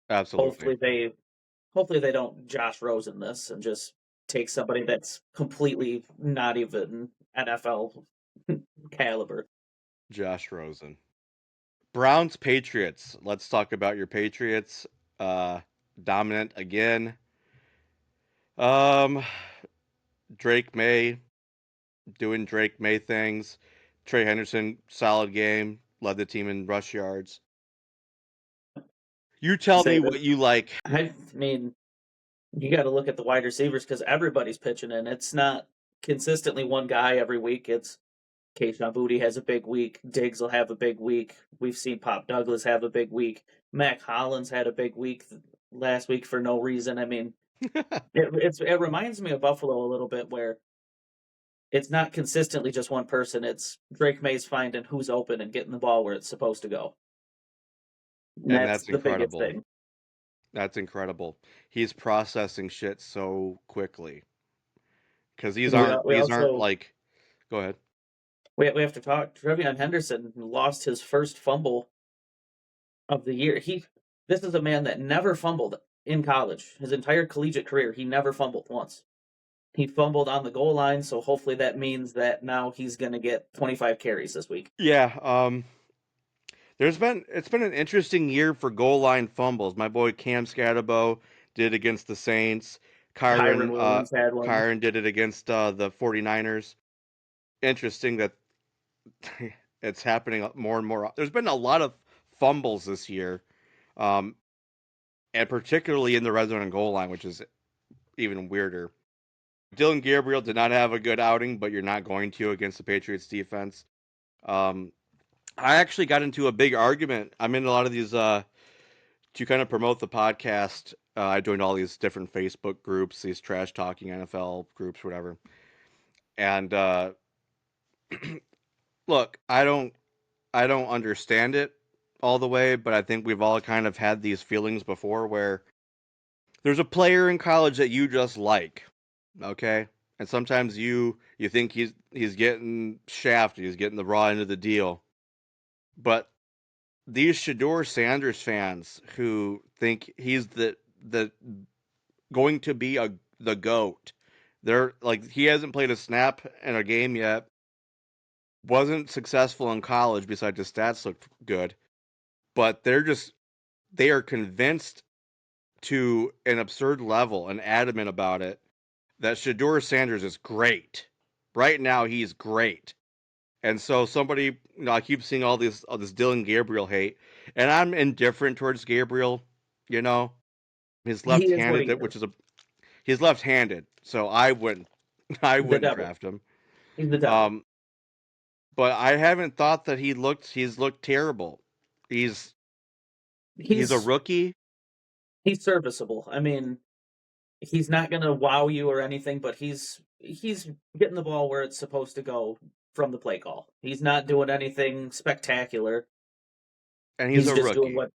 Speaker 1: Absolutely,
Speaker 2: hopefully they hopefully they don't Josh Rosen this and just take somebody that's completely not even NFL caliber.
Speaker 1: Josh Rosen. Browns Patriots. Let's talk about your Patriots. Uh, Dominant again. Um, Drake May doing Drake May things. Trey Henderson, solid game, led the team in rush yards. You tell
Speaker 2: Say
Speaker 1: me
Speaker 2: this,
Speaker 1: what you like.
Speaker 2: I mean, you got to look at the wide receivers because everybody's pitching in. It's not consistently one guy every week. It's Kayshon Boutte has a big week. Diggs will have a big week. We've seen Pop Douglas have a big week. Mac Hollins had a big week last week for no reason. I mean, it reminds me of Buffalo a little bit, where it's not consistently just one person. It's Drake May's finding who's open and getting the ball where it's supposed to go. And
Speaker 1: And
Speaker 2: that's
Speaker 1: that's
Speaker 2: the biggest
Speaker 1: incredible.
Speaker 2: thing.
Speaker 1: That's incredible. He's processing shit so quickly because these
Speaker 2: We
Speaker 1: aren't
Speaker 2: we
Speaker 1: these aren't
Speaker 2: also
Speaker 1: like. Go ahead.
Speaker 2: we have to talk. Trevion Henderson lost his first fumble of the year. This is a man that never fumbled in college. His entire collegiate career, he never fumbled once. He fumbled on the goal line, so hopefully that means that now he's going to get 25 carries this week.
Speaker 1: Yeah. It's been an interesting year for goal line fumbles. My boy Cam Scatterbo did against the Saints.
Speaker 2: Kyron
Speaker 1: Kyron uh
Speaker 2: Williams had one.
Speaker 1: Kyron did it against the 49ers. Interesting that it's happening more and more. There's been a lot of fumbles this year. Um and particularly in the red zone and goal line, which is even weirder. Dylan Gabriel did not have a good outing, but you're not going to against the Patriots defense. Um I actually got into a big argument. I'm in a lot of these to kind of promote the podcast. I joined all these different Facebook groups, these trash talking NFL groups, whatever. And look, I don't understand it all the way, but I think we've all kind of had these feelings before where there's a player in college that you just like, okay? And sometimes you think he's getting shafted, he's getting the raw end of the deal. But these Shador Sanders fans who think he's the going to be a the goat. They're like he hasn't played a snap in a game yet. Wasn't successful in college besides his stats looked good, but they are convinced to an absurd level and adamant about it that Shador Sanders is great. Right now he's great. And so I keep seeing all this Dylan Gabriel hate, and I'm indifferent towards Gabriel. You know, he's
Speaker 2: He is what he
Speaker 1: left-handed,
Speaker 2: is.
Speaker 1: he's left-handed, so I wouldn't I
Speaker 2: The
Speaker 1: wouldn't
Speaker 2: devil.
Speaker 1: draft him.
Speaker 2: He's the devil.
Speaker 1: Um, but I haven't thought that he's looked terrible. He's he's a
Speaker 2: He's
Speaker 1: rookie,
Speaker 2: he's serviceable. I mean, he's not going to wow you or anything, but he's getting the ball where it's supposed to go from the play call. He's not doing anything spectacular.
Speaker 1: and he's
Speaker 2: He's
Speaker 1: a
Speaker 2: just doing
Speaker 1: rookie,
Speaker 2: what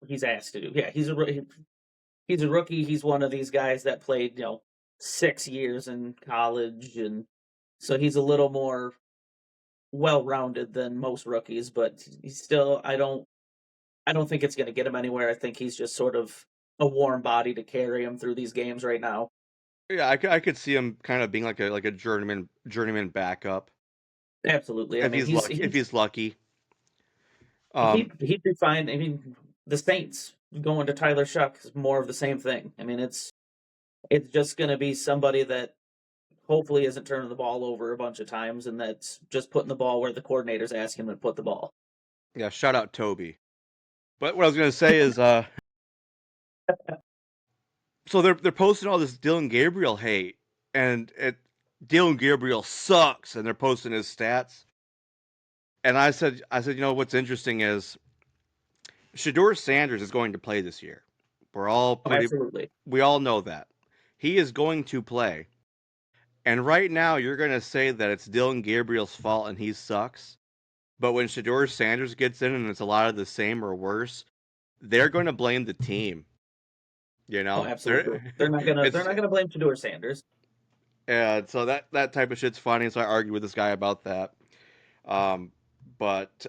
Speaker 2: he's asked to do. Yeah, he's a rookie. He's one of these guys that played 6 years in college, and so he's a little more well rounded than most rookies. But he's still I don't think it's going to get him anywhere. I think he's just sort of a warm body to carry him through these games right now.
Speaker 1: yeah. I could see him kind of being like a journeyman backup
Speaker 2: Absolutely. I mean,
Speaker 1: if he's lucky. Um,
Speaker 2: he'd be fine. I mean, the Saints going to Tyler Shuck is more of the same thing. I mean, it's just going to be somebody that hopefully isn't turning the ball over a bunch of times, and that's just putting the ball where the coordinator's asking him to put the ball.
Speaker 1: yeah, shout out Toby. But what I was gonna say is, so they're posting all this Dylan Gabriel hate, and Dylan Gabriel sucks, and they're posting his stats. And I said, what's interesting is Shador Sanders is going to play this year. We're all
Speaker 2: Oh,
Speaker 1: pretty.
Speaker 2: absolutely.
Speaker 1: We all know that he is going to play. And right now, you're going to say that it's Dylan Gabriel's fault and he sucks. But when Shador Sanders gets in and it's a lot of the same or worse, they're going to blame the team. You
Speaker 2: Oh,
Speaker 1: know,
Speaker 2: absolutely. They're not gonna blame Shador Sanders.
Speaker 1: and so that type of shit's funny. So I argued with this guy about that. Um, but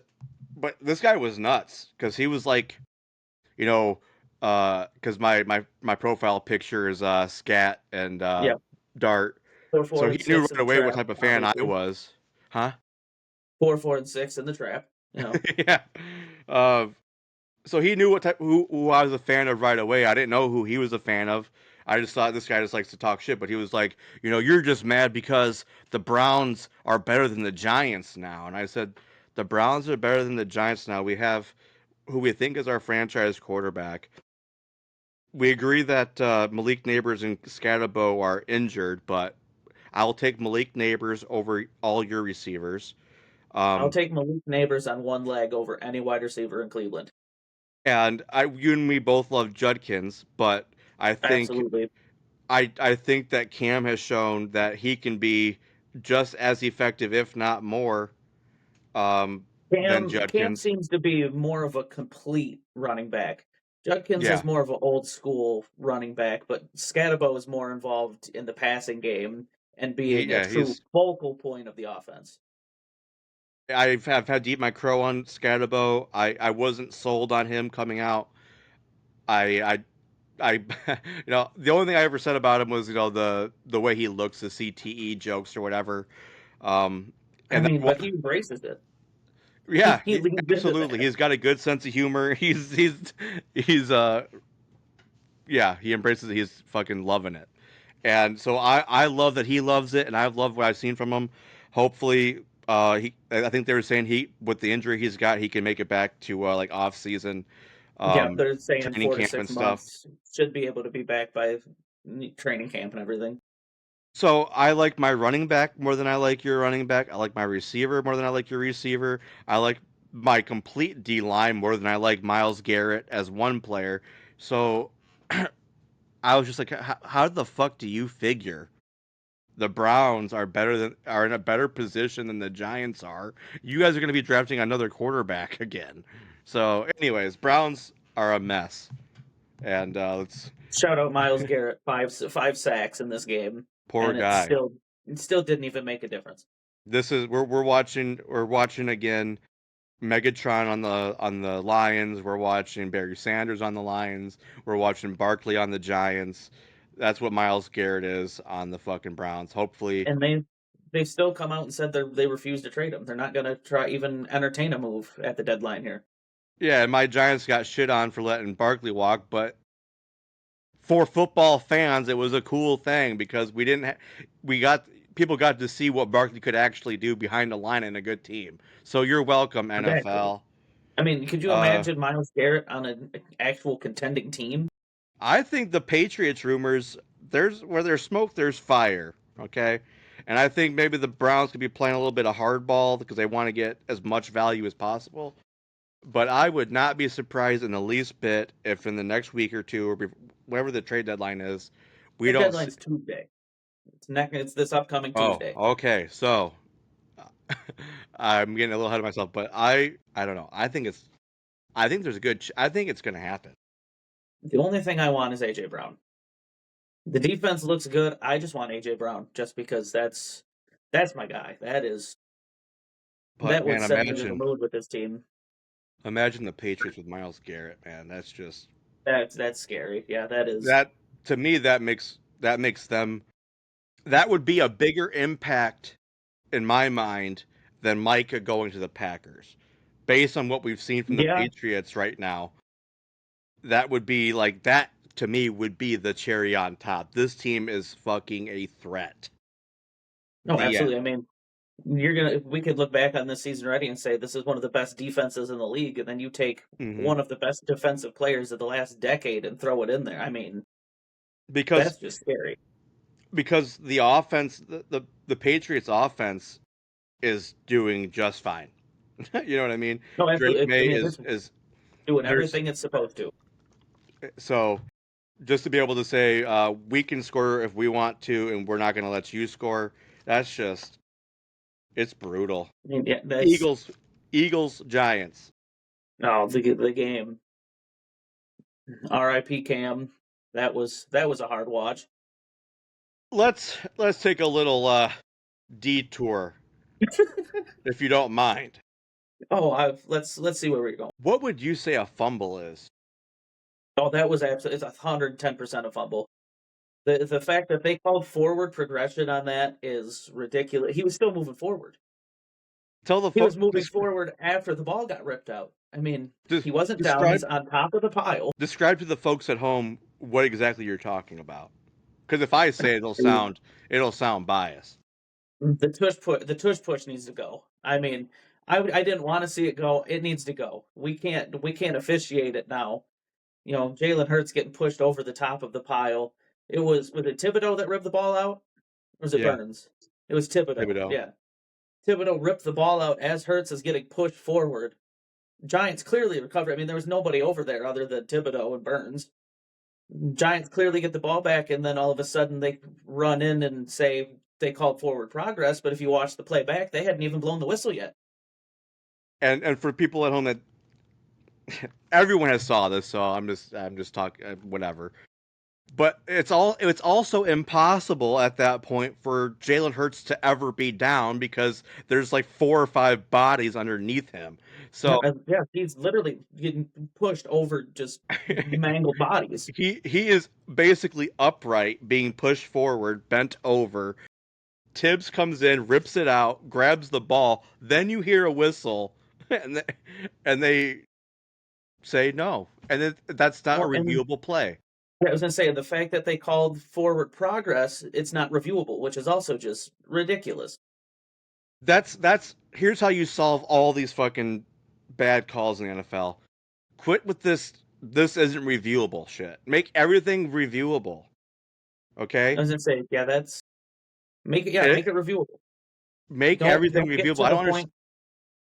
Speaker 1: this guy was nuts because he was like, you know, because my profile picture is scat and
Speaker 2: Yeah,
Speaker 1: dart,
Speaker 2: four,
Speaker 1: so
Speaker 2: four,
Speaker 1: he
Speaker 2: and
Speaker 1: knew
Speaker 2: six in
Speaker 1: right
Speaker 2: the
Speaker 1: away what
Speaker 2: trap.
Speaker 1: type of fan I
Speaker 2: Obviously,
Speaker 1: was, huh?
Speaker 2: 4, 4, and 6 in the trap.
Speaker 1: Yeah. Uh, so he knew what type who I was a fan of right away. I didn't know who he was a fan of. I just thought this guy just likes to talk shit, but he was like, you're just mad because the Browns are better than the Giants now. And I said, the Browns are better than the Giants now. We have who we think is our franchise quarterback. We agree that Malik Neighbors and Scatterbo are injured, but I'll take Malik Neighbors over all your receivers.
Speaker 2: I'll
Speaker 1: Um,
Speaker 2: take Malik Neighbors on one leg over any wide receiver in Cleveland.
Speaker 1: and you and me both love Judkins, but I think
Speaker 2: Absolutely.
Speaker 1: I think that Cam has shown that he can be just as effective, if not more, um, than
Speaker 2: Cam
Speaker 1: Judkins.
Speaker 2: seems to be more of a complete running back. Judkins is
Speaker 1: Yeah,
Speaker 2: more of an old school running back, but Scatabo is more involved in the passing game and being a
Speaker 1: yeah,
Speaker 2: true
Speaker 1: he's.
Speaker 2: focal point of the offense.
Speaker 1: I've had to eat my crow on Scatterbo. I wasn't sold on him coming out. I the only thing I ever said about him was the way he looks, the CTE jokes or whatever. Um,
Speaker 2: I
Speaker 1: and
Speaker 2: mean,
Speaker 1: that
Speaker 2: but he embraces it.
Speaker 1: yeah,
Speaker 2: He leans into
Speaker 1: absolutely.
Speaker 2: that.
Speaker 1: He's got a good sense of humor. He's yeah, he embraces it. He's fucking loving it. And so I love that he loves it, and I love what I've seen from him. Hopefully, I think they were saying he with the injury he's got, he can make it back to like off season
Speaker 2: Yeah, they're saying
Speaker 1: training
Speaker 2: four to
Speaker 1: camp and
Speaker 2: six
Speaker 1: stuff.
Speaker 2: months should be able to be back by training camp and everything.
Speaker 1: So I like my running back more than I like your running back. I like my receiver more than I like your receiver. I like my complete D line more than I like Miles Garrett as one player. So I was just like, how the fuck do you figure the Browns are in a better position than the Giants are? You guys are going to be drafting another quarterback again. So, anyways, Browns are a mess, and let's
Speaker 2: Shout out Miles Garrett, five sacks in this game,
Speaker 1: poor
Speaker 2: and it
Speaker 1: guy.
Speaker 2: still didn't even make a difference.
Speaker 1: This is we're watching again Megatron on the Lions. We're watching Barry Sanders on the Lions. We're watching Barkley on the Giants. That's what Miles Garrett is on the fucking Browns. Hopefully,
Speaker 2: And they still come out and said they refuse to trade him. They're not going to try even entertain a move at the deadline here.
Speaker 1: yeah. My Giants got shit on for letting Barkley walk, but for football fans, it was a cool thing because we got people got to see what Barkley could actually do behind the line in a good team. So you're welcome,
Speaker 2: Exactly.
Speaker 1: NFL.
Speaker 2: I mean, could you
Speaker 1: Uh,
Speaker 2: imagine Miles Garrett on an actual contending team?
Speaker 1: I think the Patriots rumors, there's where there's smoke, there's fire. Okay, and I think maybe the Browns could be playing a little bit of hardball because they want to get as much value as possible. But I would not be surprised in the least bit if in the next week or two, or whenever the trade deadline is, we
Speaker 2: The
Speaker 1: don't. See,
Speaker 2: deadline's Tuesday. It's this upcoming
Speaker 1: oh,
Speaker 2: Tuesday.
Speaker 1: okay. So I'm getting a little ahead of myself, but I don't know. I think there's a good. I think it's going to happen.
Speaker 2: The only thing I want is AJ Brown. The defense looks good. I just want AJ Brown just because that's my guy.
Speaker 1: But
Speaker 2: That would
Speaker 1: man,
Speaker 2: set me to the mood with this team.
Speaker 1: imagine the Patriots with Miles Garrett, man. That's just
Speaker 2: That's scary. Yeah, that is.
Speaker 1: that to me that makes them that would be a bigger impact in my mind than Micah going to the Packers. Based on what we've seen from the
Speaker 2: Yeah.
Speaker 1: Patriots right now, that would be like that to me would be the cherry on top. This team is fucking a threat.
Speaker 2: No,
Speaker 1: The
Speaker 2: absolutely.
Speaker 1: end.
Speaker 2: I mean, we could look back on this season already and say this is one of the best defenses in the league, and then you take
Speaker 1: Hmm.
Speaker 2: one of the best defensive players of the last decade and throw it in there. I mean,
Speaker 1: Because
Speaker 2: that's just scary.
Speaker 1: the offense, the Patriots offense is doing just fine. You know what I mean?
Speaker 2: No,
Speaker 1: Drake
Speaker 2: absolutely. I
Speaker 1: May
Speaker 2: mean,
Speaker 1: is
Speaker 2: doing
Speaker 1: there's
Speaker 2: everything it's supposed to.
Speaker 1: so just to be able to say we can score if we want to, and we're not going to let you score. That's just it's brutal.
Speaker 2: I mean, yeah, that's
Speaker 1: Eagles, Eagles, Giants.
Speaker 2: no the game. R.I.P. Cam. That was a hard watch.
Speaker 1: Let's take a little detour, if you don't mind.
Speaker 2: Oh, let's see where we're going.
Speaker 1: What would you say a fumble is?
Speaker 2: Oh, that was absolutely it's 110% a fumble. The fact that they called forward progression on that is ridiculous. He was still moving forward.
Speaker 1: Tell the
Speaker 2: He
Speaker 1: folks.
Speaker 2: was moving forward after the ball got ripped out. I mean,
Speaker 1: Des-
Speaker 2: he wasn't down.
Speaker 1: describe
Speaker 2: He's on top of the pile.
Speaker 1: describe to the folks at home what exactly you're talking about. Because if I say it, it'll sound biased.
Speaker 2: The tush push needs to go. I mean, I didn't want to see it go. It needs to go. We can't officiate it now. Jalen Hurts getting pushed over the top of the pile. Was it Thibodeau that ripped the ball out? Or was it
Speaker 1: Yeah,
Speaker 2: Burns? It was Thibodeau.
Speaker 1: Thibodeau.
Speaker 2: Yeah. Thibodeau ripped the ball out as Hurts is getting pushed forward. Giants clearly recover. I mean, there was nobody over there other than Thibodeau and Burns. Giants clearly get the ball back, and then all of a sudden they run in and say they called forward progress. But if you watch the play back, they hadn't even blown the whistle yet.
Speaker 1: And for people at home that everyone has saw this, so I'm just talking whatever. But it's also impossible at that point for Jalen Hurts to ever be down because there's like four or five bodies underneath him. So
Speaker 2: Yeah, he's literally getting pushed over just mangled bodies.
Speaker 1: he is basically upright, being pushed forward, bent over. Tibbs comes in, rips it out, grabs the ball. Then you hear a whistle, and they say no, and that's not a
Speaker 2: Well, and
Speaker 1: reviewable play.
Speaker 2: I was going to say the fact that they called forward progress, it's not reviewable, which is also just ridiculous.
Speaker 1: That's here's how you solve all these fucking bad calls in the NFL. Quit with this. This isn't reviewable shit. Make everything reviewable.
Speaker 2: I
Speaker 1: Okay,
Speaker 2: was going to say, yeah, that's make it reviewable.
Speaker 1: make everything
Speaker 2: Don't get
Speaker 1: reviewable.
Speaker 2: to
Speaker 1: I
Speaker 2: the
Speaker 1: don't understand.
Speaker 2: point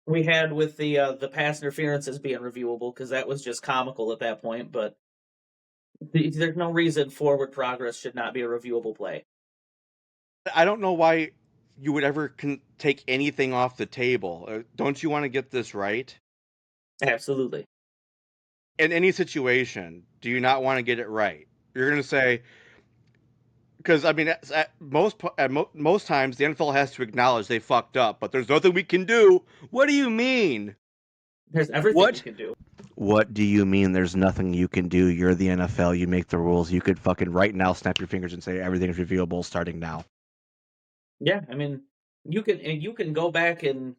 Speaker 2: we had with the pass interference as being reviewable because that was just comical at that point. But there's no reason forward progress should not be a reviewable play.
Speaker 1: I don't know why you would ever take anything off the table. Don't you want to get this right?
Speaker 2: Absolutely.
Speaker 1: In any situation, do you not want to get it right? You're going to say, because I mean, most times the NFL has to acknowledge they fucked up, but there's nothing we can do. What do you mean?
Speaker 2: There's everything we
Speaker 1: What?
Speaker 2: can do.
Speaker 1: What do you mean? There's nothing you can do. You're the NFL. You make the rules. You could fucking right now snap your fingers and say everything's reviewable starting now.
Speaker 2: Yeah, I mean, you can go back and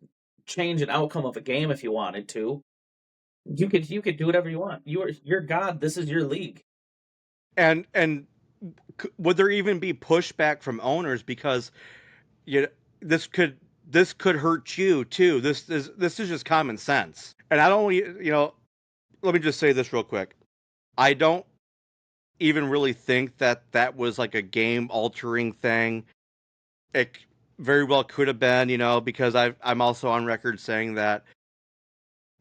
Speaker 2: change an outcome of a game if you wanted to. You could do whatever you want. You're God. This is your league.
Speaker 1: And would there even be pushback from owners because you this could this could hurt you too. This is just common sense. And I don't let me just say this real quick. I don't even really think that that was like a game altering thing. It very well could have been, because I'm also on record saying that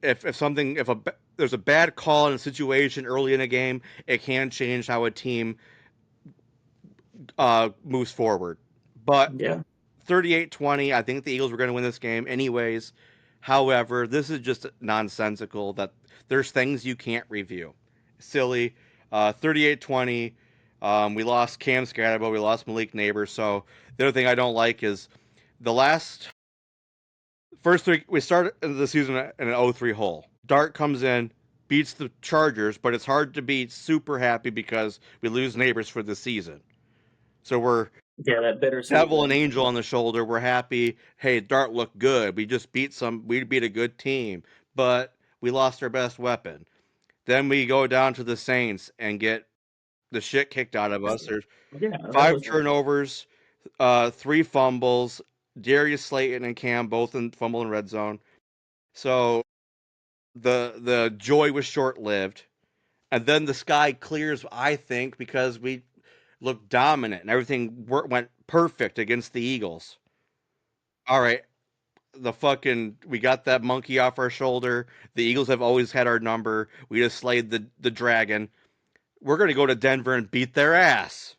Speaker 1: if something if a there's a bad call in a situation early in a game, it can change how a team moves forward. But
Speaker 2: Yeah,
Speaker 1: 38-20, I think the Eagles were going to win this game anyways. However, this is just nonsensical that there's things you can't review. Silly. 38-20. We lost Cam Scatterbo. We lost Malik Neighbors. So the other thing I don't like is the last first three. We started the season in an 0-3 hole. Dart comes in, beats the Chargers, but it's hard to be super happy because we lose Neighbors for the season. So we're
Speaker 2: yeah, that bittersweet
Speaker 1: devil and
Speaker 2: win.
Speaker 1: angel on the shoulder. We're happy. Hey, Dart looked good. We beat a good team, but we lost our best weapon. Then we go down to the Saints and get the shit kicked out of us. There's
Speaker 2: Yeah, that
Speaker 1: five
Speaker 2: was
Speaker 1: turnovers, three fumbles. Darius Slayton and Cam both in fumble in red zone. So the joy was short lived. And then the sky clears, I think, because we looked dominant and everything went perfect against the Eagles. All right, the fucking we got that monkey off our shoulder. The Eagles have always had our number. We just slayed the dragon. We're gonna go to Denver and beat their ass,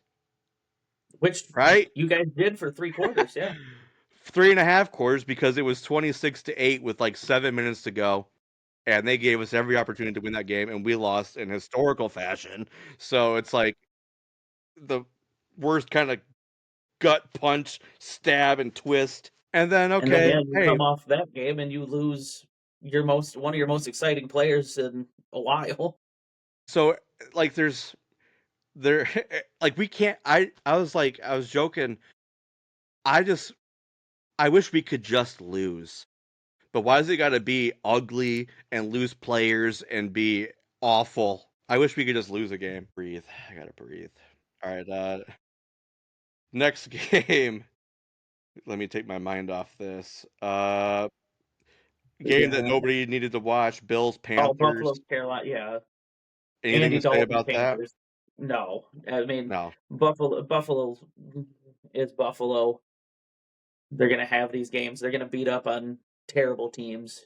Speaker 2: which
Speaker 1: right?
Speaker 2: you guys did for 3 quarters. Yeah,
Speaker 1: 3.5 quarters because it was 26-8 with like 7 minutes to go, and they gave us every opportunity to win that game, and we lost in historical fashion. So it's like the worst kind of gut punch, stab, and twist. And then
Speaker 2: and then
Speaker 1: okay,
Speaker 2: yeah, you
Speaker 1: hey,
Speaker 2: come off that game and you lose your most one of your most exciting players in a while.
Speaker 1: so like there like we can't. I was joking. I just I wish we could just lose. But why does it got to be ugly and lose players and be awful? I wish we could just lose a game. Breathe. I gotta breathe. All right. Next game. Let me take my mind off this. Game that
Speaker 2: Yeah.
Speaker 1: nobody needed to watch. Bills
Speaker 2: Oh,
Speaker 1: Panthers.
Speaker 2: Buffalo, Carolina. Yeah,
Speaker 1: Anything
Speaker 2: Andy
Speaker 1: to say
Speaker 2: Dalton
Speaker 1: about that?
Speaker 2: Panthers. No, I mean
Speaker 1: No.
Speaker 2: Buffalo is Buffalo. They're gonna have these games. They're gonna beat up on terrible teams.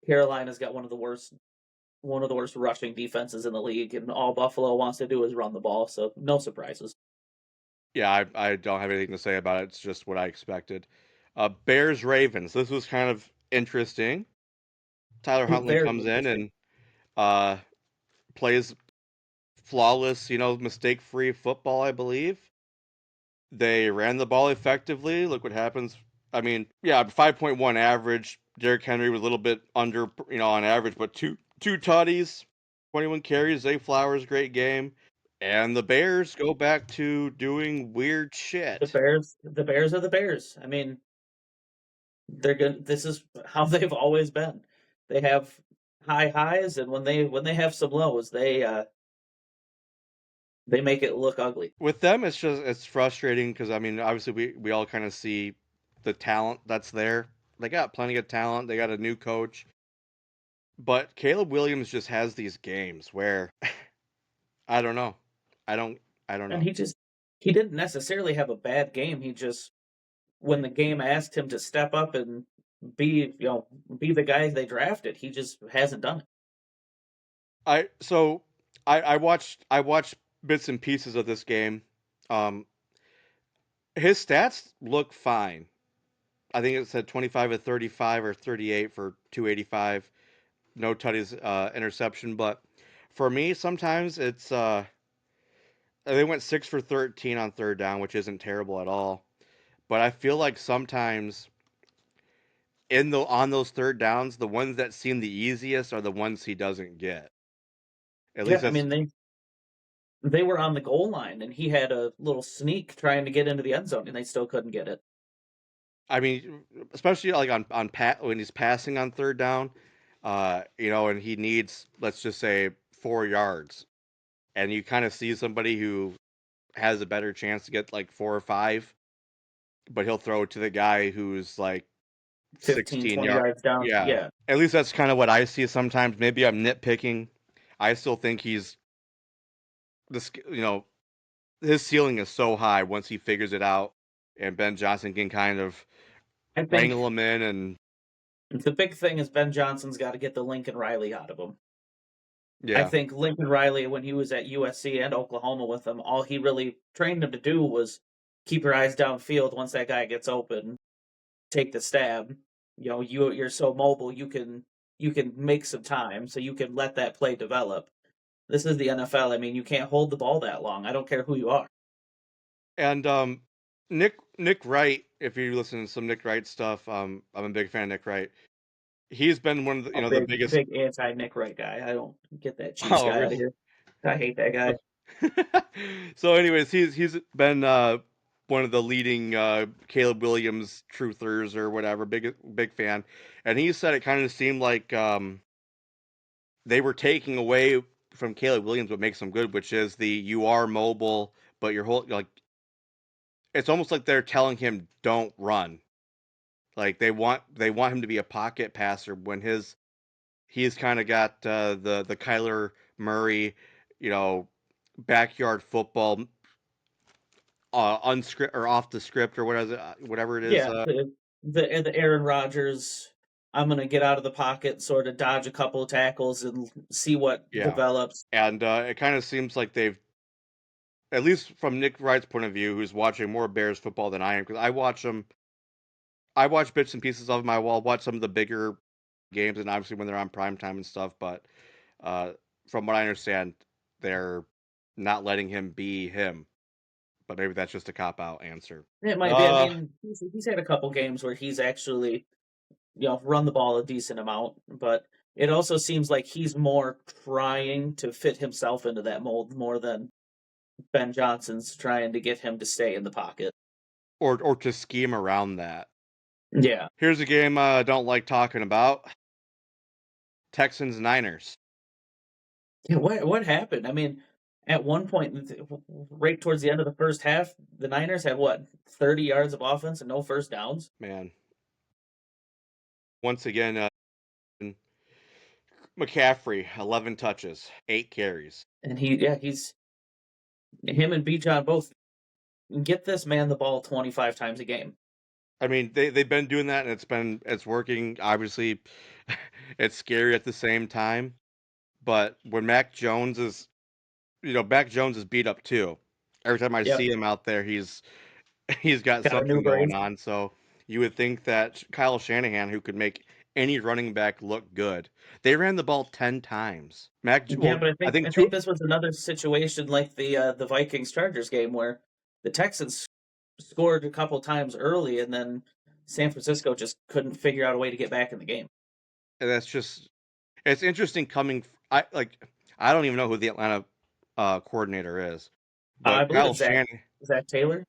Speaker 2: Carolina's got one of the worst rushing defenses in the league, and all Buffalo wants to do is run the ball. So no surprises.
Speaker 1: Yeah, I don't have anything to say about it. It's just what I expected. Bears Ravens. This was kind of interesting. Tyler Huntley
Speaker 2: Very
Speaker 1: comes in
Speaker 2: interesting.
Speaker 1: and uh, plays flawless, mistake free football, I believe. They ran the ball effectively. Look what happens. I mean, yeah, 5.1 average. Derrick Henry was a little bit under, on average, but two tutties, 21 carries. Zay Flowers, great game. And the Bears go back to doing weird shit.
Speaker 2: The Bears are the Bears. I mean, they're good. This is how they've always been. They have high highs, and when they have some lows, they make it look ugly.
Speaker 1: With them, it's frustrating because I mean, obviously we all kind of see the talent that's there. They got plenty of talent. They got a new coach, but Caleb Williams just has these games where I don't know. I don't. I don't
Speaker 2: And
Speaker 1: know.
Speaker 2: he didn't necessarily have a bad game. He just when the game asked him to step up and be be the guy they drafted, he just hasn't done it.
Speaker 1: I so I watched bits and pieces of this game. Um, his stats look fine. I think it said 25 of 35 or 38 for 285. No tutties, interception. But for me, sometimes they went 6 for 13 on third down, which isn't terrible at all. But I feel like sometimes on those third downs, the ones that seem the easiest are the ones he doesn't get. At least
Speaker 2: Yeah, I
Speaker 1: that's
Speaker 2: mean they were on the goal line and he had a little sneak trying to get into the end zone and they still couldn't get it.
Speaker 1: I mean, especially like on pat when he's passing on third down, and he needs, let's just say, 4 yards, and you kind of see somebody who has a better chance to get like 4 or 5, but he'll throw it to the guy who's like
Speaker 2: 15,
Speaker 1: 16
Speaker 2: 20
Speaker 1: yards.
Speaker 2: yards down.
Speaker 1: Yeah,
Speaker 2: Yeah.
Speaker 1: at least that's kind of what I see sometimes. Maybe I'm nitpicking. I still think he's this. His ceiling is so high once he figures it out, and Ben Johnson can kind of
Speaker 2: I think
Speaker 1: wrangle him in, and
Speaker 2: the big thing is Ben Johnson's got to get the Lincoln Riley out of him. I
Speaker 1: yeah.
Speaker 2: think Lincoln Riley, when he was at USC and Oklahoma with them, all he really trained him to do was keep your eyes downfield. Once that guy gets open, take the stab. You're so mobile, you can make some time, so you can let that play develop. This is the NFL. I mean, you can't hold the ball that long. I don't care who you are.
Speaker 1: And Nick Wright, if you listen to some Nick Wright stuff, I'm a big fan of Nick Wright. He's been one of the
Speaker 2: A
Speaker 1: the
Speaker 2: big
Speaker 1: biggest.
Speaker 2: big anti Nick Wright guy. I don't get that Chiefs
Speaker 1: Oh,
Speaker 2: guy out of
Speaker 1: really?
Speaker 2: here. I hate that guy.
Speaker 1: So, anyways, he's been one of the leading Caleb Williams truthers or whatever, big fan, and he said it kind of seemed like they were taking away from Caleb Williams what makes him good, which is the you are mobile, but your whole like it's almost like they're telling him don't run. Like they want him to be a pocket passer when he's kind of got the Kyler Murray, you know, backyard football, unscript or off the script or whatever it is.
Speaker 2: Yeah, the Aaron Rodgers. I'm gonna get out of the pocket, sort of dodge a couple of tackles, and see what
Speaker 1: Yeah,
Speaker 2: develops.
Speaker 1: and it kind of seems like they've, at least from Nick Wright's point of view, who's watching more Bears football than I am, because I watch them. I watch bits and pieces of them. I will watch some of the bigger games, and obviously when they're on prime time and stuff. But uh, from what I understand, they're not letting him be him. But maybe that's just a cop out answer.
Speaker 2: It might be. I
Speaker 1: Uh,
Speaker 2: mean, he's had a couple games where he's actually run the ball a decent amount, but it also seems like he's more trying to fit himself into that mold more than Ben Johnson's trying to get him to stay in the pocket.
Speaker 1: or to scheme around that.
Speaker 2: Yeah.
Speaker 1: Here's a game I don't like talking about: Texans Niners.
Speaker 2: Yeah, what happened? I mean, at one point, right towards the end of the first half, the Niners had what 30 yards of offense and no first downs,
Speaker 1: Man, once again, McCaffrey 11 touches, 8 carries.
Speaker 2: and he's him and Bijan both get this man the ball 25 times a game.
Speaker 1: I mean, they've been doing that, and it's working. Obviously, it's scary at the same time. But when Mac Jones is, Mac Jones is beat up too. Every time I
Speaker 2: Yep,
Speaker 1: see him out there, he's got
Speaker 2: got a new
Speaker 1: something going
Speaker 2: brace.
Speaker 1: on. So you would think that Kyle Shanahan, who could make any running back look good, they ran the ball 10 times.
Speaker 2: Yeah,
Speaker 1: Well,
Speaker 2: but
Speaker 1: I
Speaker 2: I
Speaker 1: think two.
Speaker 2: think this was another situation like the Vikings Chargers game where the Texans scored a couple times early and then San Francisco just couldn't figure out a way to get back in the game.
Speaker 1: And that's just, it's interesting coming. I don't even know who the Atlanta coordinator is,
Speaker 2: I
Speaker 1: but
Speaker 2: believe
Speaker 1: Kyle
Speaker 2: it's
Speaker 1: Shanahan.
Speaker 2: Zach Taylor,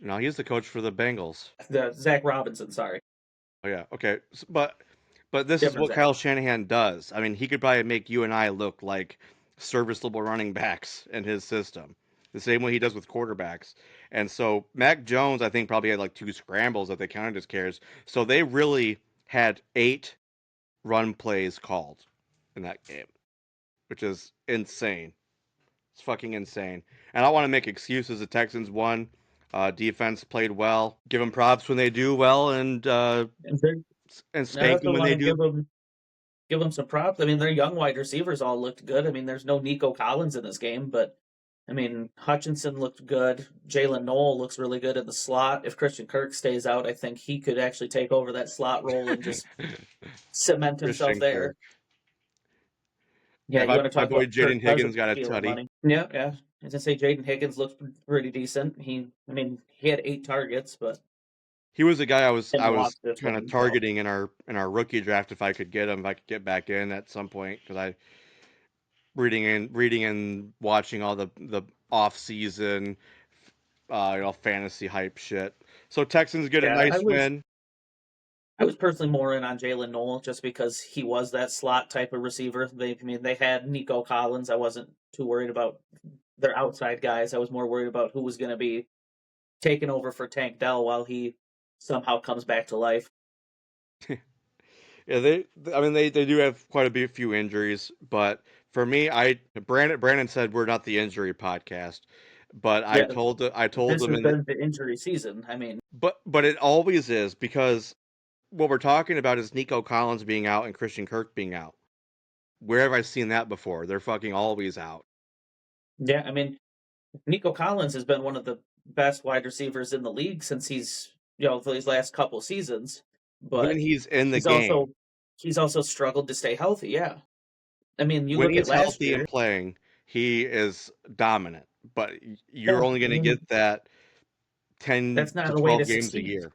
Speaker 1: No, he's the coach for the Bengals.
Speaker 2: the Zach Robinson. Sorry,
Speaker 1: Oh yeah, okay. But this is
Speaker 2: different
Speaker 1: what
Speaker 2: Zach.
Speaker 1: Kyle Shanahan does. I mean, he could probably make you and I look like serviceable running backs in his system, the same way he does with quarterbacks. And so Mac Jones, I think, probably had like 2 scrambles that they counted as carries. So they really had 8 run plays called in that game, which is insane. It's fucking insane. And I don't want to make excuses. The Texans won. Defense played well. Give them props when they do well,
Speaker 2: And I
Speaker 1: spank them
Speaker 2: also
Speaker 1: when
Speaker 2: want
Speaker 1: they
Speaker 2: to
Speaker 1: do.
Speaker 2: give them some props. I mean, their young wide receivers all looked good. I mean, there's no Nico Collins in this game, but I mean, Hutchinson looked good. Jalen Noel looks really good in the slot. If Christian Kirk stays out, I think he could actually take over that slot role and just cement himself
Speaker 1: Christian
Speaker 2: there.
Speaker 1: Kirk.
Speaker 2: Yeah,
Speaker 1: Yeah,
Speaker 2: you want to
Speaker 1: my
Speaker 2: talk
Speaker 1: boy
Speaker 2: about Kirk
Speaker 1: Jaden Higgins
Speaker 2: Cousins
Speaker 1: got a
Speaker 2: stealing
Speaker 1: tutty.
Speaker 2: money? Yeah, yeah. As I say, Jaden Higgins looked pretty decent. I mean, he had 8 targets, but
Speaker 1: He was a guy
Speaker 2: didn't
Speaker 1: I
Speaker 2: watch
Speaker 1: was
Speaker 2: this
Speaker 1: kind of
Speaker 2: one. So
Speaker 1: targeting in our rookie draft if I could get him, if I could get back in at some point, because I reading and watching all the off season fantasy hype shit. So Texans get a
Speaker 2: yeah,
Speaker 1: nice win.
Speaker 2: I was personally more in on Jalen Noel just because he was that slot type of receiver. I mean, they had Nico Collins. I wasn't too worried about their outside guys. I was more worried about who was going to be taking over for Tank Dell while he somehow comes back to life.
Speaker 1: Yeah, I mean they do have quite few injuries, but for me, Brandon said we're not the injury podcast, but
Speaker 2: Yeah,
Speaker 1: I told
Speaker 2: this
Speaker 1: them
Speaker 2: has been the injury season. I mean,
Speaker 1: but it always is, because what we're talking about is Nico Collins being out and Christian Kirk being out. Where have I seen that before? They're fucking always out.
Speaker 2: yeah, I mean, Nico Collins has been one of the best wide receivers in the league since for these last couple seasons,
Speaker 1: When
Speaker 2: but
Speaker 1: he's in the
Speaker 2: he's
Speaker 1: game,
Speaker 2: also he's also struggled to stay healthy. Yeah. I mean, you
Speaker 1: when
Speaker 2: look at
Speaker 1: he's
Speaker 2: last
Speaker 1: healthy and
Speaker 2: year,
Speaker 1: playing, he is dominant. But you're
Speaker 2: yeah,
Speaker 1: only
Speaker 2: I
Speaker 1: going to
Speaker 2: mean,
Speaker 1: get that 10
Speaker 2: that's
Speaker 1: to
Speaker 2: not a way to
Speaker 1: 12 games a
Speaker 2: succeed.
Speaker 1: year.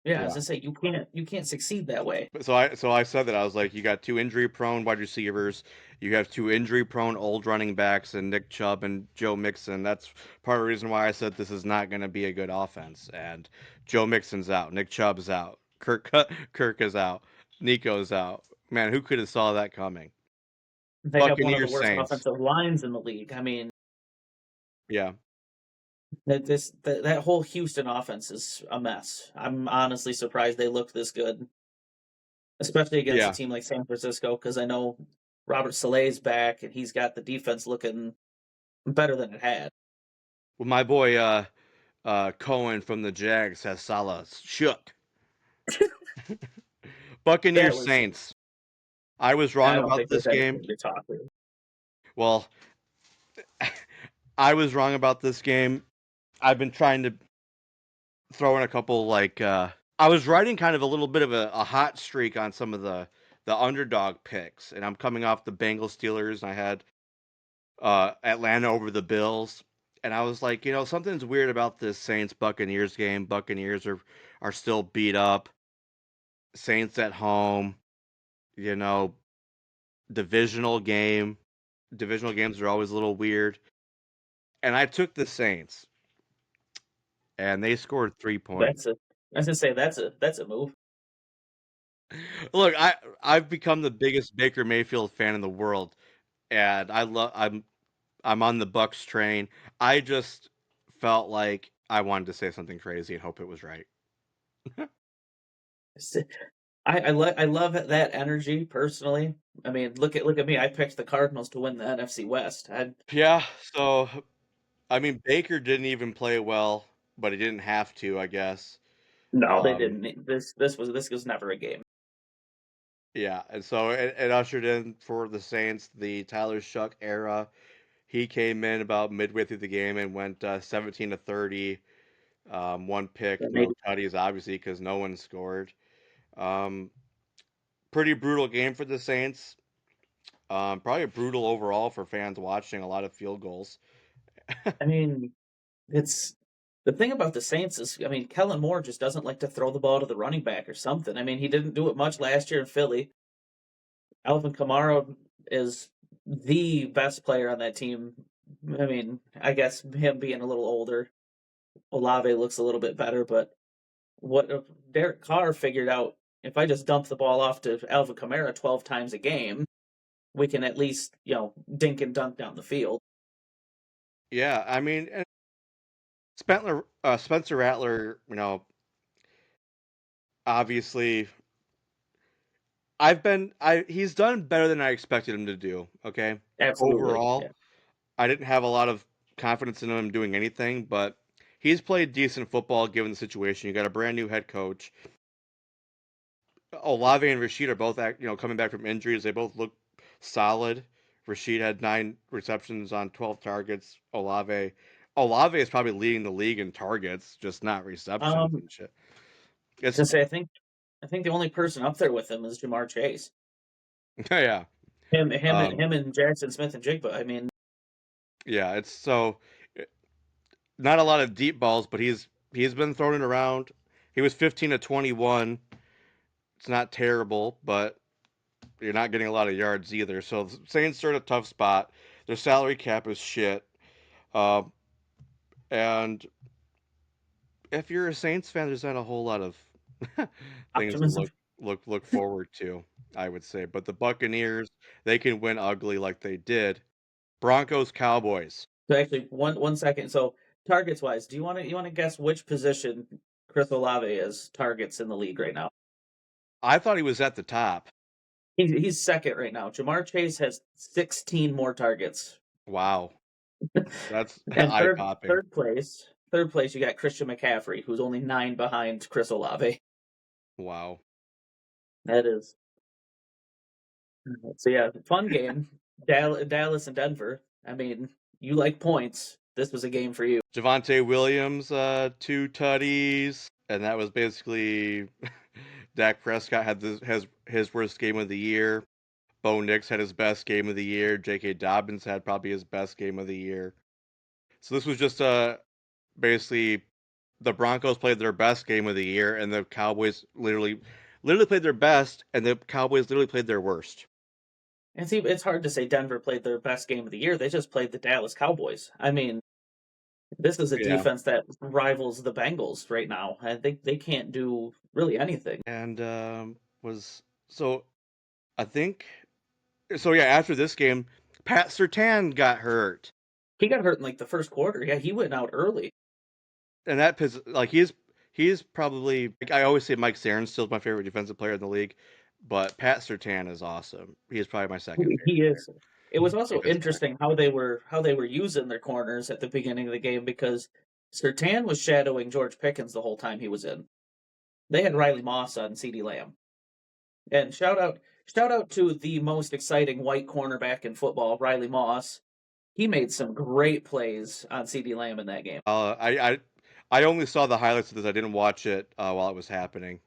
Speaker 2: Yeah, as
Speaker 1: Yeah.
Speaker 2: I say, you can't succeed that way.
Speaker 1: So I said that I was like, you got 2 injury prone wide receivers, you have 2 injury prone old running backs, and Nick Chubb and Joe Mixon. That's part of the reason why I said this is not going to be a good offense. And Joe Mixon's out, Nick Chubb's out, Kirk is out, Nico's out. Man, who could have saw that coming?
Speaker 2: They have one of the
Speaker 1: Buccaneers
Speaker 2: worst
Speaker 1: Saints.
Speaker 2: offensive lines in the league. I mean,
Speaker 1: Yeah,
Speaker 2: that whole Houston offense is a mess. I'm honestly surprised they looked this good, especially against a
Speaker 1: yeah.
Speaker 2: team like San Francisco, because I know Robert Saleh's back and he's got the defense looking better than it had.
Speaker 1: Well, my boy Cohen from the Jags has Salah shook.
Speaker 2: That
Speaker 1: Buccaneers
Speaker 2: was.
Speaker 1: Saints. I was
Speaker 2: I
Speaker 1: wrong
Speaker 2: don't
Speaker 1: about
Speaker 2: think there's
Speaker 1: this game.
Speaker 2: anything to talk about.
Speaker 1: Well, I was wrong about this game. I've been trying to throw in a couple I was riding kind of a little bit of a hot streak on some of the underdog picks, and I'm coming off the Bengals Steelers, and I had Atlanta over the Bills, and I was like, something's weird about this Saints Buccaneers game. Buccaneers are still beat up. Saints at home, you know, divisional game. Divisional games are always a little weird. And I took the Saints, and they scored 3 points.
Speaker 2: That's a. I was gonna say that's a move.
Speaker 1: Look, I've become the biggest Baker Mayfield fan in the world, and I'm on the Bucks train. I just felt like I wanted to say something crazy and hope it was right.
Speaker 2: I love that energy personally. I mean, look at me. I picked the Cardinals to win the NFC West.
Speaker 1: Yeah, so I mean Baker didn't even play well, but he didn't have to, I guess.
Speaker 2: No, they
Speaker 1: Um,
Speaker 2: didn't. This was never a game.
Speaker 1: yeah, and so it ushered in for the Saints the Tyler Shuck era. He came in about midway through the game and went 17 to 30. One pick,
Speaker 2: That
Speaker 1: no
Speaker 2: made
Speaker 1: tutties, obviously, because no one scored. Um, Pretty brutal game for the Saints. Probably brutal overall for fans watching. A lot of field goals.
Speaker 2: I mean, it's the thing about the Saints is, I mean, Kellen Moore just doesn't like to throw the ball to the running back or something. I mean, he didn't do it much last year in Philly. Alvin Kamara is the best player on that team. I mean, I guess him being a little older, Olave looks a little bit better, but what if Derek Carr figured out, if I just dump the ball off to Alvin Kamara 12 times a game, we can at least, dink and dunk down the field.
Speaker 1: Yeah, I mean, and Spencer Rattler, obviously, he's done better than I expected him to do. Okay,
Speaker 2: Absolutely. Yeah.
Speaker 1: overall, I didn't have a lot of confidence in him doing anything, but he's played decent football given the situation. You got a brand new head coach. Olave and Rashid are both coming back from injuries. They both look solid. Rashid had 9 receptions on 12 targets. Olave is probably leading the league in targets, just not receptions
Speaker 2: Um,
Speaker 1: and shit. It's
Speaker 2: to say, I think the only person up there with him is Jamar Chase.
Speaker 1: yeah, um,
Speaker 2: Him and Jackson Smith and Jigba. I mean,
Speaker 1: yeah. It's so not a lot of deep balls, but he's been throwing it around. He was 15 to 21. It's not terrible, but you're not getting a lot of yards either. So the Saints are in a tough spot. Their salary cap is shit. Uh, and if you're a Saints fan, there's not a whole lot of things to
Speaker 2: optimism.
Speaker 1: look forward to, I would say. But the Buccaneers, they can win ugly like they did. Broncos, Cowboys.
Speaker 2: So actually, one second. So targets wise, do you want to guess which position Chris Olave is targets in the league right now?
Speaker 1: I thought he was at the top.
Speaker 2: He's second right now. Jamar Chase has 16 more targets,
Speaker 1: Wow, that's
Speaker 2: and
Speaker 1: eye popping.
Speaker 2: third place, you got Christian McCaffrey, who's only 9 behind Chris Olave.
Speaker 1: Wow.
Speaker 2: That is. So yeah, fun game. Dallas and Denver. I mean, you like points. This was a game for you.
Speaker 1: Javante Williams, 2 tutties, and that was basically Dak Prescott had has his worst game of the year. Bo Nix had his best game of the year. J.K. Dobbins had probably his best game of the year. So this was just basically the Broncos played their best game of the year, and the Cowboys literally played their best, and the Cowboys literally played their worst.
Speaker 2: And see, it's hard to say Denver played their best game of the year. They just played the Dallas Cowboys. I mean, this is a
Speaker 1: Yeah,
Speaker 2: defense that rivals the Bengals right now. I think they can't do really anything.
Speaker 1: and was so I think so. Yeah, after this game, Pat Sertan got hurt,
Speaker 2: He got hurt in like the first quarter. Yeah, he went out early.
Speaker 1: and he's probably like, I always say Mike Saren's still my favorite defensive player in the league, but Pat Sertan is awesome. He's probably my second
Speaker 2: He
Speaker 1: favorite
Speaker 2: is. It was also
Speaker 1: defensive player.
Speaker 2: interesting how they were using their corners at the beginning of the game because Sertan was shadowing George Pickens the whole time he was in. They had Riley Moss on CeeDee Lamb. And shout out to the most exciting white cornerback in football, Riley Moss. He made some great plays on CeeDee Lamb in that game.
Speaker 1: Uh, I, I I only saw the highlights of this. I didn't watch it while it was happening,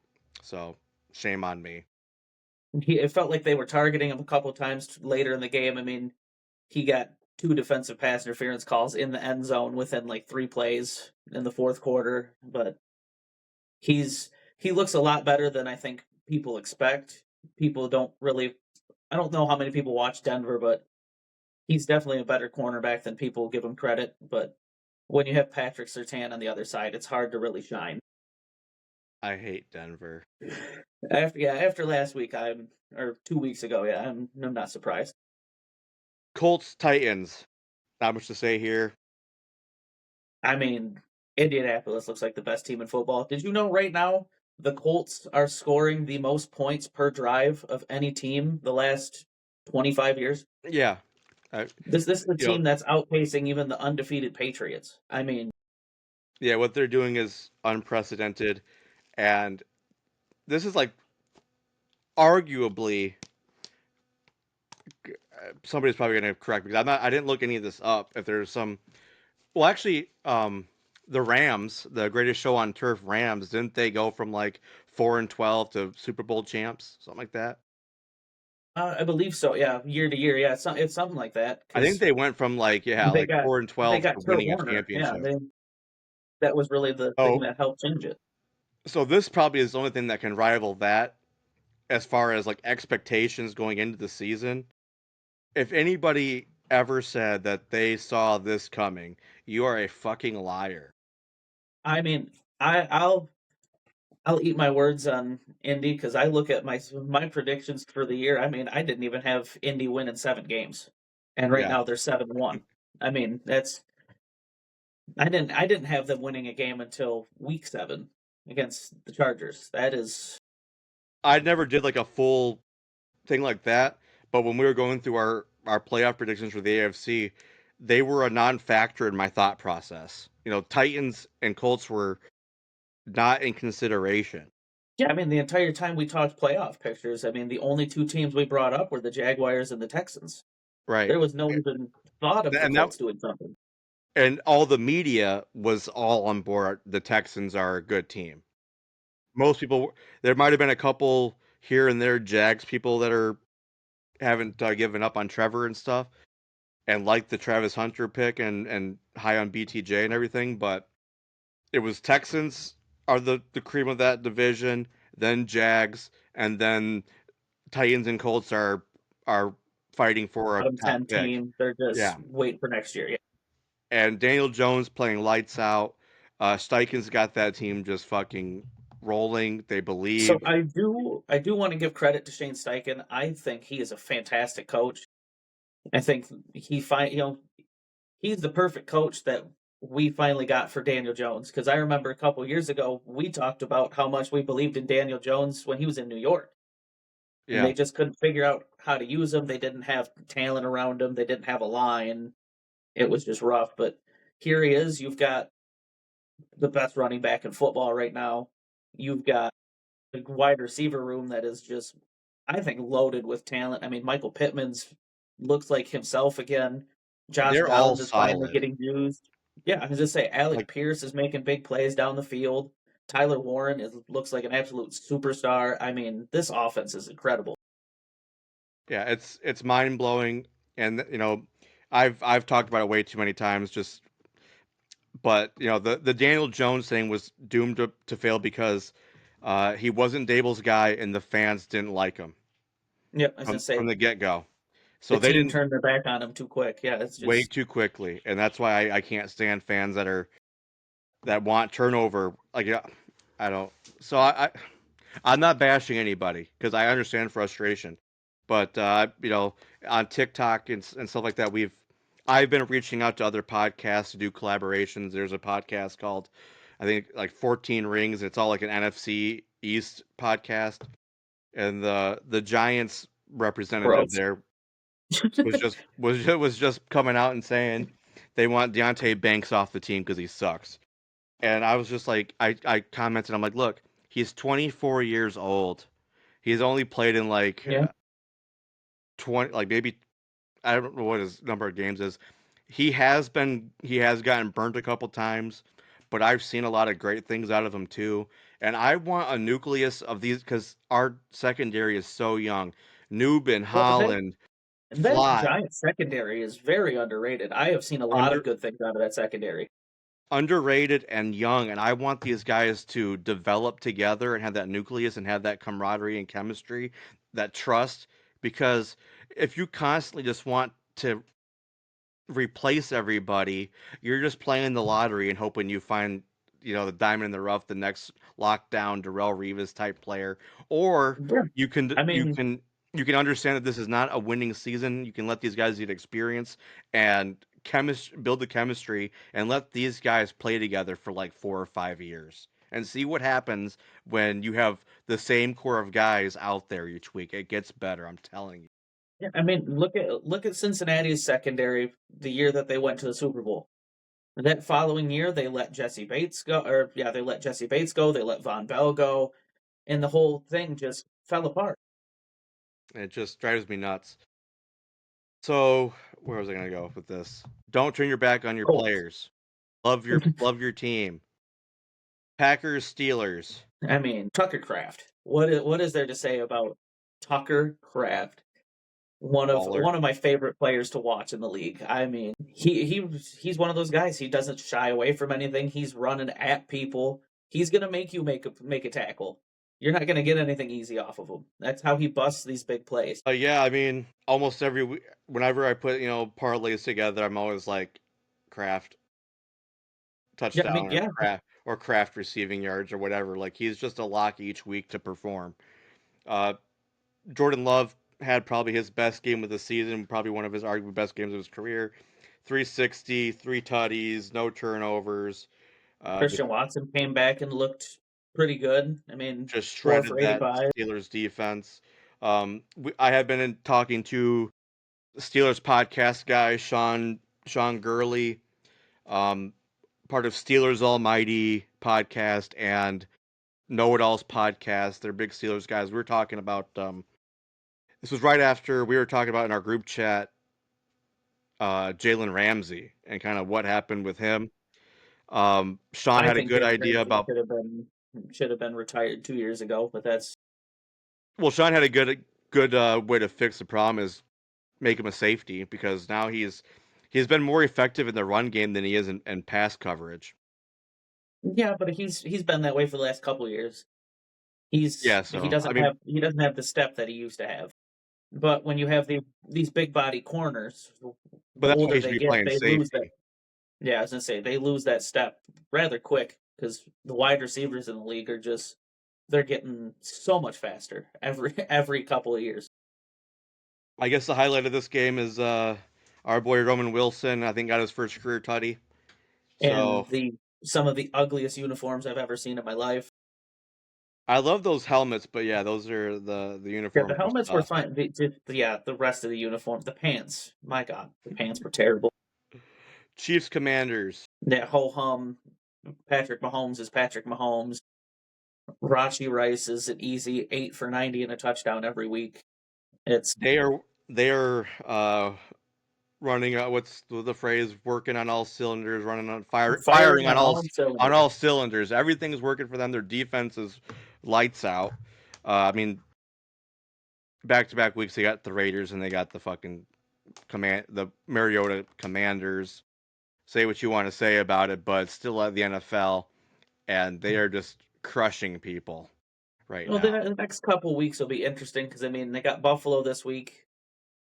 Speaker 1: so shame on me.
Speaker 2: It felt like they were targeting him a couple times later in the game. I mean, he got two defensive pass interference calls in the end zone within like 3 plays in the fourth quarter, but he's he looks a lot better than I think people expect. People don't really I don't know how many people watch Denver, but he's definitely a better cornerback than people give him credit. But when you have Patrick Surtain on the other side, it's hard to really shine.
Speaker 1: I hate Denver.
Speaker 2: After last week, or 2 weeks ago, I'm not surprised.
Speaker 1: Colts Titans. Not much to say here.
Speaker 2: I mean, Indianapolis looks like the best team in football. Did you know right now the Colts are scoring the most points per drive of any team the last 25 years?
Speaker 1: Yeah, I,
Speaker 2: This is a
Speaker 1: you know,
Speaker 2: team that's outpacing even the undefeated Patriots. I mean,
Speaker 1: yeah, what they're doing is unprecedented, and this is like arguably somebody's probably going to correct me. 'Cause I didn't look any of this up. If there's some, well, actually, the Rams, the greatest show on turf, Rams, didn't they go from like 4-12 to Super Bowl champs, something like that?
Speaker 2: I believe so. Yeah, year to year. Yeah, it's something like that
Speaker 1: I think
Speaker 2: because
Speaker 1: they went from like yeah,
Speaker 2: they
Speaker 1: like
Speaker 2: got
Speaker 1: 4-12 to
Speaker 2: Kurt
Speaker 1: winning a
Speaker 2: Warner. Yeah,
Speaker 1: championship.
Speaker 2: that was really the thing
Speaker 1: Oh,
Speaker 2: that helped change it.
Speaker 1: so this probably is the only thing that can rival that as far as like expectations going into the season. If anybody ever said that they saw this coming, you are a fucking liar.
Speaker 2: I mean, I'll eat my words on Indy because I look at my predictions for the year. I mean, I didn't even have Indy winning 7 games, and right
Speaker 1: Yeah,
Speaker 2: now they're 7-1. I mean, that's I didn't have them winning a game until week 7 against the Chargers. That is,
Speaker 1: I never did like a full thing like that, but when we were going through our playoff predictions for the AFC, they were a non-factor in my thought process. Titans and Colts were not in consideration.
Speaker 2: yeah. I mean, the entire time we talked playoff pictures, I mean, the only two teams we brought up were the Jaguars and the Texans.
Speaker 1: Right.
Speaker 2: There was no even thought of the
Speaker 1: And that
Speaker 2: Colts doing something.
Speaker 1: and all the media was all on board. The Texans are a good team. Most people, there might have been a couple here and there Jags people that haven't given up on Trevor and stuff, and like the Travis Hunter pick and high on BTJ and everything, but it was Texans are the cream of that division, then Jags, and then Titans and Colts are fighting for a
Speaker 2: Bottom
Speaker 1: top
Speaker 2: 10
Speaker 1: pick.
Speaker 2: team. They're just
Speaker 1: Yeah.
Speaker 2: waiting for next year. Yeah.
Speaker 1: And Daniel Jones playing lights out. Steichen's got that team just fucking rolling. They
Speaker 2: So
Speaker 1: believe.
Speaker 2: I do want to give credit to Shane Steichen. I think he is a fantastic coach. I think he's the perfect coach that we finally got for Daniel Jones because I remember a couple years ago we talked about how much we believed in Daniel Jones when he was in New York, and
Speaker 1: Yeah.
Speaker 2: they just couldn't figure out how to use him. They didn't have talent around him. They didn't have a line. It was just rough. But here he is. You've got the best running back in football right now. You've got a wide receiver room that is just, I think, loaded with talent. I mean, Michael Pittman's looks like himself again. Josh
Speaker 1: They're all
Speaker 2: Downs is finally
Speaker 1: solid.
Speaker 2: getting used. Yeah, I was just say Alec
Speaker 1: Like,
Speaker 2: Pierce is making big plays down the field. Tyler Warren looks like an absolute superstar. I mean, this offense is incredible.
Speaker 1: yeah, it's mind blowing, and I've talked about it way too many times. But the Daniel Jones thing was doomed to fail because he wasn't Dable's guy, and the fans didn't like him
Speaker 2: Yep, I was gonna
Speaker 1: from
Speaker 2: say
Speaker 1: the get go.
Speaker 2: the
Speaker 1: So they
Speaker 2: team
Speaker 1: didn't
Speaker 2: turned their back on him too quick. Yeah, it's
Speaker 1: way
Speaker 2: just
Speaker 1: too quickly, and that's why I can't stand fans that want turnover. Like, yeah, I don't. So I'm not bashing anybody because I understand frustration, but on TikTok and stuff like that, I've been reaching out to other podcasts to do collaborations. There's a podcast called I think like 14 Rings. It's all like an NFC East podcast, and the Giants representative
Speaker 2: gross.
Speaker 1: there was just coming out and saying they want Deontay Banks off the team because he sucks. And I was just like, I commented, I'm like, look, He's 24 years old. He's only played in like
Speaker 2: Yeah.
Speaker 1: 20, like maybe I don't know what his number of games is. He has gotten burnt a couple times, but I've seen a lot of great things out of him too. And I want a nucleus of these because our secondary is so young. Newbin,
Speaker 2: Well,
Speaker 1: Holland,
Speaker 2: that
Speaker 1: Flott,
Speaker 2: Giant secondary is very underrated. I have seen a lot of
Speaker 1: under
Speaker 2: good things out of that secondary.
Speaker 1: underrated and young, and I want these guys to develop together and have that nucleus and have that camaraderie and chemistry, that trust. Because if you constantly just want to replace everybody, you're just playing the lottery and hoping you find, the diamond in the rough, the next lockdown Darrell Revis type player, or
Speaker 2: Yeah.
Speaker 1: you can
Speaker 2: I
Speaker 1: you
Speaker 2: mean,
Speaker 1: can you can understand that this is not a winning season. You can let these guys get experience and build the chemistry, and let these guys play together for like 4 or 5 years, and see what happens when you have the same core of guys out there each week. It gets better, I'm telling you.
Speaker 2: yeah, I mean, look at Cincinnati's secondary the year that they went to the Super Bowl. That following year, they let Jesse Bates go, or yeah, they let Jesse Bates go. They let Von Bell go, and the whole thing just fell apart.
Speaker 1: It just drives me nuts. So where was I gonna go with this? Don't turn your back on your
Speaker 2: Colts.
Speaker 1: players. Love your team. Packers, Steelers.
Speaker 2: I mean, Tucker Craft. What is there to say about Tucker Craft?
Speaker 1: Baller.
Speaker 2: One of my favorite players to watch in the league. I mean, he's one of those guys. He doesn't shy away from anything. He's running at people. He's gonna make you make a tackle. You're not gonna get anything easy off of him. That's how he busts these big plays.
Speaker 1: Yeah, I mean, almost every week, whenever I put parlays together, I'm always like, Kraft
Speaker 2: Yeah, I
Speaker 1: touchdown,
Speaker 2: mean,
Speaker 1: or
Speaker 2: yeah,
Speaker 1: Kraft receiving yards, or whatever. Like, he's just a lock each week to perform. Uh, Jordan Love had probably his best game of the season, probably one of his arguably best games of his career. 360, three tutties, no turnovers. The
Speaker 2: Christian Watson came back and looked pretty good. I mean,
Speaker 1: Just
Speaker 2: four
Speaker 1: shredded
Speaker 2: for
Speaker 1: that
Speaker 2: 85.
Speaker 1: Steelers defense. I have been talking to Steelers podcast guy Sean Gurley, um, part of Steelers Almighty podcast and Know It Alls podcast. They're big Steelers guys. We were talking about this was right after we were talking about in our group chat Jalen Ramsey and kind of what happened with him. Sean
Speaker 2: I
Speaker 1: had a
Speaker 2: think
Speaker 1: good
Speaker 2: Jalen
Speaker 1: idea
Speaker 2: Ramsey
Speaker 1: about
Speaker 2: should have been retired 2 years ago, but that's
Speaker 1: well, Sean had a good way to fix the problem is make him a safety, because now he's been more effective in the run game than he is in pass coverage.
Speaker 2: yeah, but he's been that way for the last couple of years.
Speaker 1: Yeah,
Speaker 2: He
Speaker 1: so I
Speaker 2: doesn't
Speaker 1: mean,
Speaker 2: have the step that he used to have. But when you have these big body corners,
Speaker 1: but
Speaker 2: the
Speaker 1: that's why
Speaker 2: older
Speaker 1: he should
Speaker 2: they
Speaker 1: be
Speaker 2: get,
Speaker 1: playing
Speaker 2: they lose that.
Speaker 1: safety.
Speaker 2: Yeah, I was gonna say they lose that step rather quick because the wide receivers in the league are just they're getting so much faster every couple of years.
Speaker 1: I guess the highlight of this game is our boy Roman Wilson. I think got his first career tutty.
Speaker 2: And
Speaker 1: So
Speaker 2: the some of the ugliest uniforms I've ever seen in my life.
Speaker 1: I love those helmets, but yeah, those are the
Speaker 2: Yeah, the
Speaker 1: uniforms are
Speaker 2: helmets were
Speaker 1: sus.
Speaker 2: fine. The rest of the uniform, the pants. My God, the pants were terrible.
Speaker 1: Chiefs Commanders.
Speaker 2: That ho hum. Patrick Mahomes is Patrick Mahomes. Rashi Rice is an easy 8 for 90 and a touchdown every week. It's
Speaker 1: They are running what's the phrase, working on all cylinders, running on firing
Speaker 2: firing on all
Speaker 1: on
Speaker 2: cylinders.
Speaker 1: all cylinders. Everything's working for them. Their defense is lights out. I mean, back to back weeks they got the Raiders and they got the fucking the Mariota Commanders. Say what you want to say about it, but it's still at the NFL, and they are just crushing people right
Speaker 2: Well,
Speaker 1: now.
Speaker 2: the next couple weeks will be interesting because I mean they got Buffalo this week,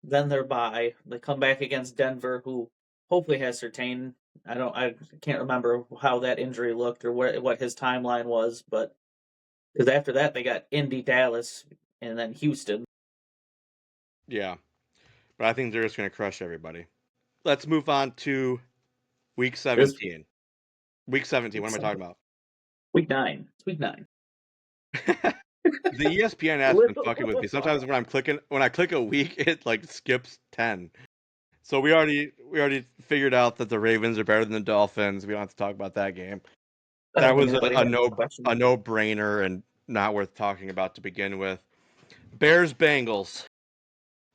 Speaker 2: then they're bye. They come back against Denver, who hopefully has Sertain. I can't remember how that injury looked or what his timeline was, but because after that they got Indy, Dallas, and then Houston.
Speaker 1: Yeah, but I think they're just going to crush everybody. Let's move on to week
Speaker 2: This
Speaker 1: 17. Week 17. What am I talking about?
Speaker 2: week 9. It's week 9.
Speaker 1: The ESPN app's been fucking with me. Sometimes when I click a week, it like skips 10. So we already figured out that the Ravens are better than the Dolphins. We don't have to talk about that game.
Speaker 2: I
Speaker 1: That
Speaker 2: don't think
Speaker 1: was
Speaker 2: anybody
Speaker 1: a
Speaker 2: has any question.
Speaker 1: no brainer, and not worth talking about to begin with. Bears Bengals.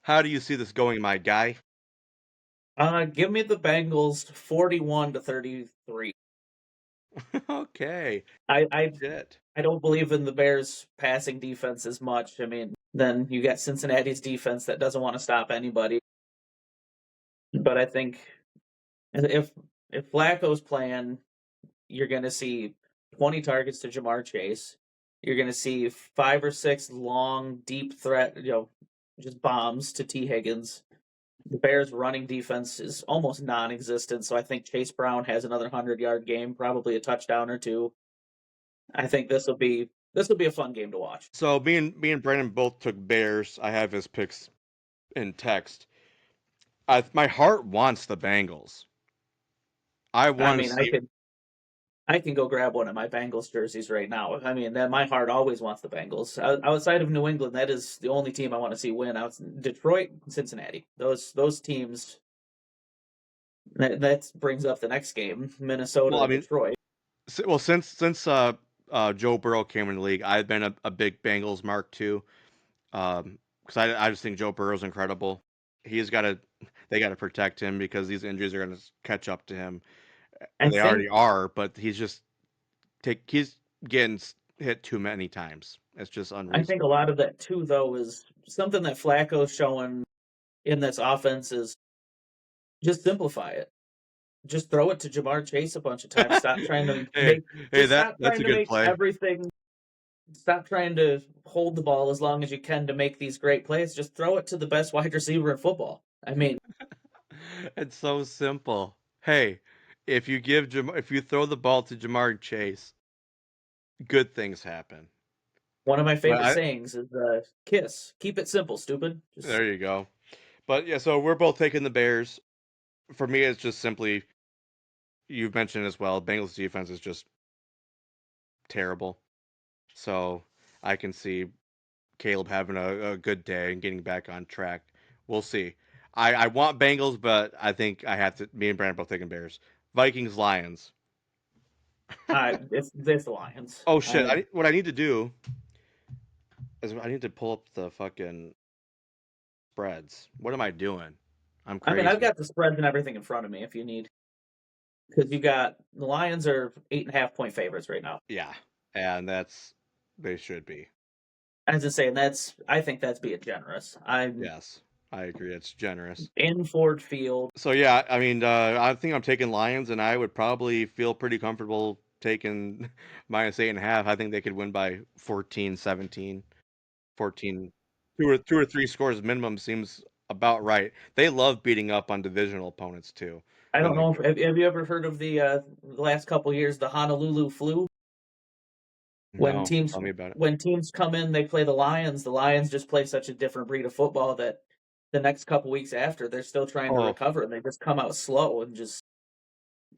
Speaker 1: How do you see this going, my guy?
Speaker 2: Give me the Bengals 41-33.
Speaker 1: Okay.
Speaker 2: I, I
Speaker 1: Shit.
Speaker 2: I don't believe in the Bears passing defense as much. I mean, then you got Cincinnati's defense that doesn't want to stop anybody. But I think if if Flacco's playing, you're going to see 20 targets to Jamar Chase. You're going to see 5 or 6 long, deep threat, just bombs to T. Higgins. The Bears' running defense is almost non-existent, so I think Chase Brown has another 100-yard game, probably a touchdown or two. I think this will be a fun game to watch.
Speaker 1: So me and Brandon both took Bears. I have his picks in text. My heart wants the Bengals. I
Speaker 2: I
Speaker 1: want to
Speaker 2: mean, I
Speaker 1: see.
Speaker 2: could I can go grab one of my Bengals jerseys right now. I mean, that my heart always wants the Bengals. Outside of New England, that is the only team I want to see win. Out Detroit, Cincinnati. Those teams. That brings up the next game,
Speaker 1: Well, I
Speaker 2: Minnesota,
Speaker 1: mean,
Speaker 2: Detroit.
Speaker 1: since Joe Burrow came in the league, I've been a big Bengals mark too. Because I just think Joe Burrow's incredible. He's got to They got to protect him because these injuries are going to catch up to him.
Speaker 2: I
Speaker 1: They already
Speaker 2: think
Speaker 1: are, but he's getting hit too many times. It's just
Speaker 2: I think a
Speaker 1: unreasonable.
Speaker 2: lot of that too, though, is something that Flacco's showing in this offense is just simplify it. Just throw it to Jamar Chase a bunch of times. Stop trying to
Speaker 1: Hey,
Speaker 2: make
Speaker 1: hey,
Speaker 2: just stop
Speaker 1: that's
Speaker 2: trying
Speaker 1: a
Speaker 2: to
Speaker 1: good
Speaker 2: make
Speaker 1: play.
Speaker 2: everything stop trying to hold the ball as long as you can to make these great plays. Just throw it to the best wide receiver in football. I mean,
Speaker 1: It's so simple. Hey, if you throw the ball to Jamar Chase, good things happen.
Speaker 2: one of my
Speaker 1: But
Speaker 2: favorite sayings is kiss. Keep it simple, stupid. Just
Speaker 1: there you go. But yeah, so we're both taking the Bears. For me, it's just simply you've mentioned as well. Bengals defense is just terrible. So I can see Caleb having a good day and getting back on track. We'll see. I want Bengals, but I think I have to. Me and Brandon both taking Bears. Vikings Lions.
Speaker 2: it's the Lions.
Speaker 1: Oh shit! What I need to do is I need to pull up the fucking spreads. What am I doing? I'm
Speaker 2: I mean, I've
Speaker 1: crazy.
Speaker 2: got the spreads and everything in front of me if you need, because you got the Lions are 8.5 point favorites right now.
Speaker 1: Yeah, and they should be.
Speaker 2: As I say, and I think that's being generous. I'm
Speaker 1: Yes, I agree. It's generous.
Speaker 2: in Ford Field.
Speaker 1: So yeah, I mean, I think I'm taking Lions, and I would probably feel pretty comfortable taking minus 8.5. I think they could win by 14, 17, 14. Two or three scores minimum seems about right. They love beating up on divisional opponents too.
Speaker 2: I
Speaker 1: When
Speaker 2: don't
Speaker 1: they
Speaker 2: know if
Speaker 1: get
Speaker 2: have you ever heard of the last couple years the Honolulu flu? When
Speaker 1: no,
Speaker 2: teams
Speaker 1: tell me about it.
Speaker 2: when teams come in, they play the Lions. The Lions just play such a different breed of football that the next couple weeks after they're still trying to
Speaker 1: Oh,
Speaker 2: recover and they just come out slow and just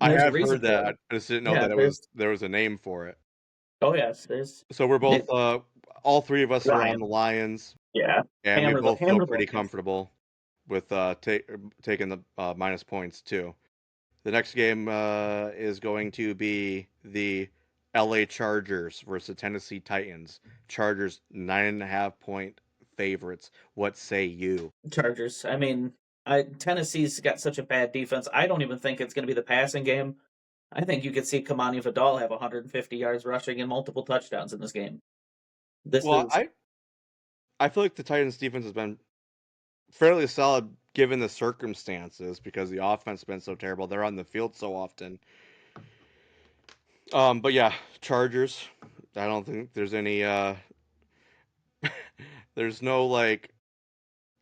Speaker 1: I
Speaker 2: there's a
Speaker 1: have
Speaker 2: reason
Speaker 1: heard
Speaker 2: for
Speaker 1: that.
Speaker 2: it.
Speaker 1: I just didn't know
Speaker 2: Yeah,
Speaker 1: that
Speaker 2: there's
Speaker 1: there was a name for it.
Speaker 2: oh yes, there's
Speaker 1: So we're both
Speaker 2: it,
Speaker 1: all three of us are on the
Speaker 2: Lions.
Speaker 1: Lions,
Speaker 2: Yeah,
Speaker 1: and we both feel
Speaker 2: hammer the
Speaker 1: pretty
Speaker 2: Lions.
Speaker 1: comfortable with taking the minus points too. The next game is going to be the LA Chargers versus the Tennessee Titans. Chargers 9.5 point favorites. What say you?
Speaker 2: Chargers. I mean, Tennessee's got such a bad defense. I don't even think it's going to be the passing game. I think you could see Kamani Vidal have 150 yards rushing and multiple touchdowns in this game. This
Speaker 1: Well,
Speaker 2: is
Speaker 1: I feel like the Titans defense has been fairly solid given the circumstances because the offense has been so terrible. They're on the field so often. But yeah, Chargers. I don't think there's any there's no like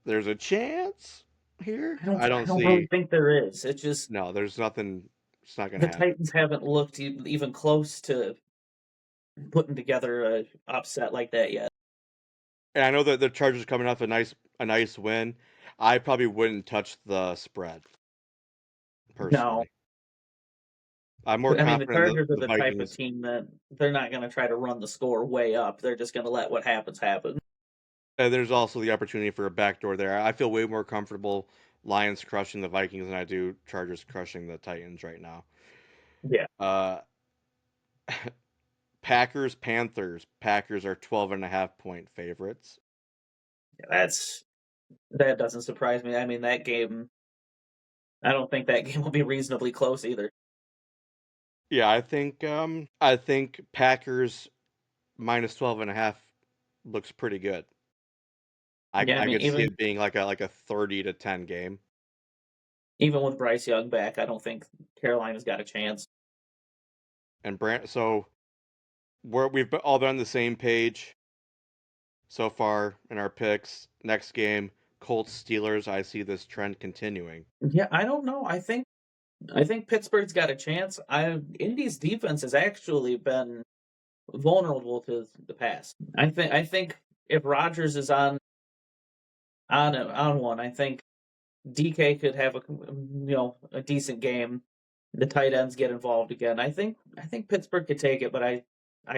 Speaker 1: there's a chance here. I
Speaker 2: I
Speaker 1: don't
Speaker 2: don't really
Speaker 1: see.
Speaker 2: think there is. It's just
Speaker 1: No, there's nothing. It's not gonna
Speaker 2: the
Speaker 1: happen.
Speaker 2: Titans haven't looked even close to putting together a upset like that yet.
Speaker 1: And I know that the Chargers are coming off a nice win. I probably wouldn't touch the spread
Speaker 2: No,
Speaker 1: personally. I'm more
Speaker 2: I mean the
Speaker 1: confident in
Speaker 2: Chargers are
Speaker 1: the
Speaker 2: the type of
Speaker 1: Vikings.
Speaker 2: team that they're not going to try to run the score way up. They're just going to let what happens happen.
Speaker 1: And there's also the opportunity for a backdoor there. I feel way more comfortable Lions crushing the Vikings than I do Chargers crushing the Titans right now.
Speaker 2: Yeah,
Speaker 1: Uh, Packers Panthers. Packers are 12.5 point favorites.
Speaker 2: That's that doesn't surprise me. I mean, that game. I don't think that game will be reasonably close either.
Speaker 1: Yeah, I think Packers minus 12.5 looks pretty good. I
Speaker 2: Yeah, I
Speaker 1: I
Speaker 2: mean,
Speaker 1: could see
Speaker 2: even
Speaker 1: it being like a 30-10 game.
Speaker 2: even with Bryce Young back, I don't think Carolina's got a chance.
Speaker 1: And so we've all been on the same page so far in our picks. Next game, Colts Steelers. I see this trend continuing.
Speaker 2: Yeah, I don't know. I think Pittsburgh's got a chance. Indy's defense has actually been vulnerable to the pass. I think if Rodgers is on one, I think DK could have a decent game. The tight ends get involved again. I think Pittsburgh could take it, but I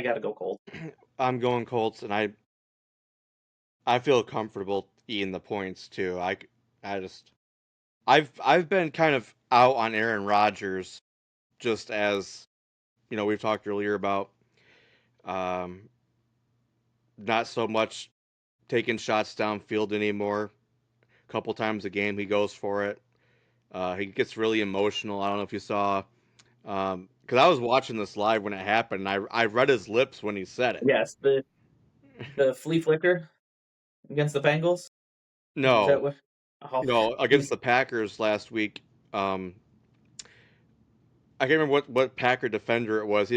Speaker 2: got to go cold.
Speaker 1: I'm going Colts, and I feel comfortable eating the points too. I just I've been kind of out on Aaron Rodgers, just as we've talked earlier about um, not so much taking shots downfield anymore. A couple times a game he goes for it. He gets really emotional. I don't know if you saw, because I was watching this live when it happened. And I read his lips when he said it.
Speaker 2: Yes, the flea flicker against the Bengals. Is that
Speaker 1: No,
Speaker 2: what? Oh,
Speaker 1: against
Speaker 2: he's
Speaker 1: the Packers last week. I can't remember what Packer defender it was.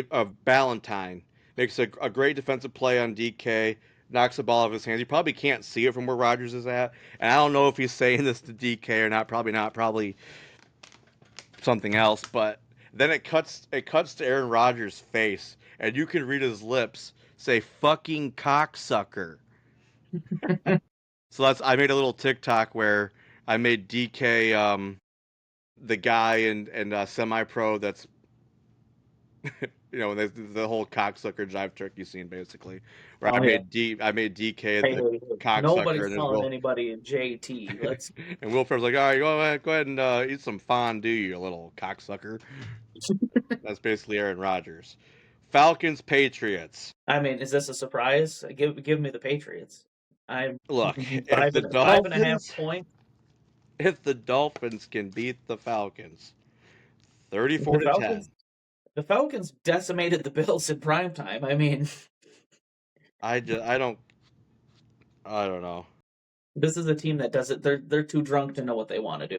Speaker 1: Ballantyne makes a great defensive play on DK, knocks the ball out of his hands. You probably can't see it from where Rodgers is at, and I don't know if he's saying this to DK or not. Probably not. Probably something else. But then it cuts to Aaron Rodgers' face, and you can read his lips say "fucking cocksucker." So I made a little TikTok where I made DK the guy and semi pro that's the whole cocksucker jive turkey scene basically, where
Speaker 2: oh yeah.
Speaker 1: I made DK
Speaker 2: Hey,
Speaker 1: the
Speaker 2: hey, hey.
Speaker 1: cocksucker,
Speaker 2: Nobody's
Speaker 1: and there's
Speaker 2: calling
Speaker 1: Will,
Speaker 2: anybody JT. Let's.
Speaker 1: and Will Ferrell's like, all right, go ahead and eat some fondue, you little cocksucker. That's basically Aaron Rodgers. Falcons Patriots.
Speaker 2: I mean, is this a surprise? Give me the Patriots. I'm
Speaker 1: Look, if
Speaker 2: five
Speaker 1: the
Speaker 2: and five and a half
Speaker 1: Dolphins
Speaker 2: points.
Speaker 1: if the Dolphins can beat the Falcons, 34
Speaker 2: The
Speaker 1: to
Speaker 2: Falcons.
Speaker 1: 10.
Speaker 2: The Falcons decimated the Bills in prime time. I mean,
Speaker 1: I don't know.
Speaker 2: this is a team that does it. They're too drunk to know what they want to do.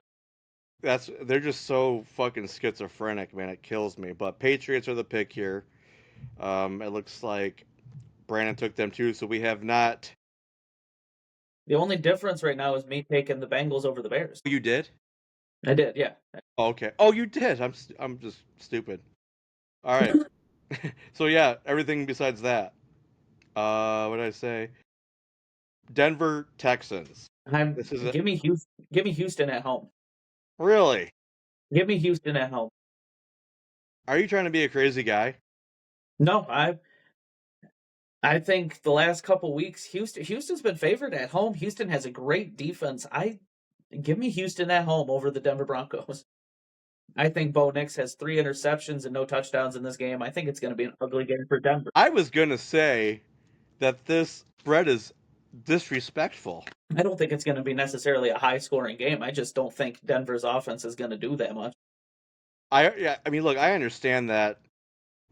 Speaker 1: They're just so fucking schizophrenic, man. It kills me. But Patriots are the pick here. It looks like Brandon took them too, so we have not.
Speaker 2: The only difference right now is me taking the Bengals over the Bears.
Speaker 1: You did?
Speaker 2: I did, yeah.
Speaker 1: Oh, okay. Oh, you did. I'm just stupid. All right. So yeah, everything besides that. What did I say? Denver Texans.
Speaker 2: I'm
Speaker 1: This is a
Speaker 2: give me Houston at home.
Speaker 1: really.
Speaker 2: Give me Houston at home.
Speaker 1: Are you trying to be a crazy guy?
Speaker 2: No, I think the last couple weeks Houston's been favored at home. Houston has a great defense. I Give me Houston at home over the Denver Broncos. I think Bo Nix has 3 interceptions and no touchdowns in this game. I think it's going to be an ugly game for Denver.
Speaker 1: I was gonna say that this spread is disrespectful.
Speaker 2: I don't think it's going to be necessarily a high scoring game. I just don't think Denver's offense is going to do that much.
Speaker 1: I mean, look, I understand that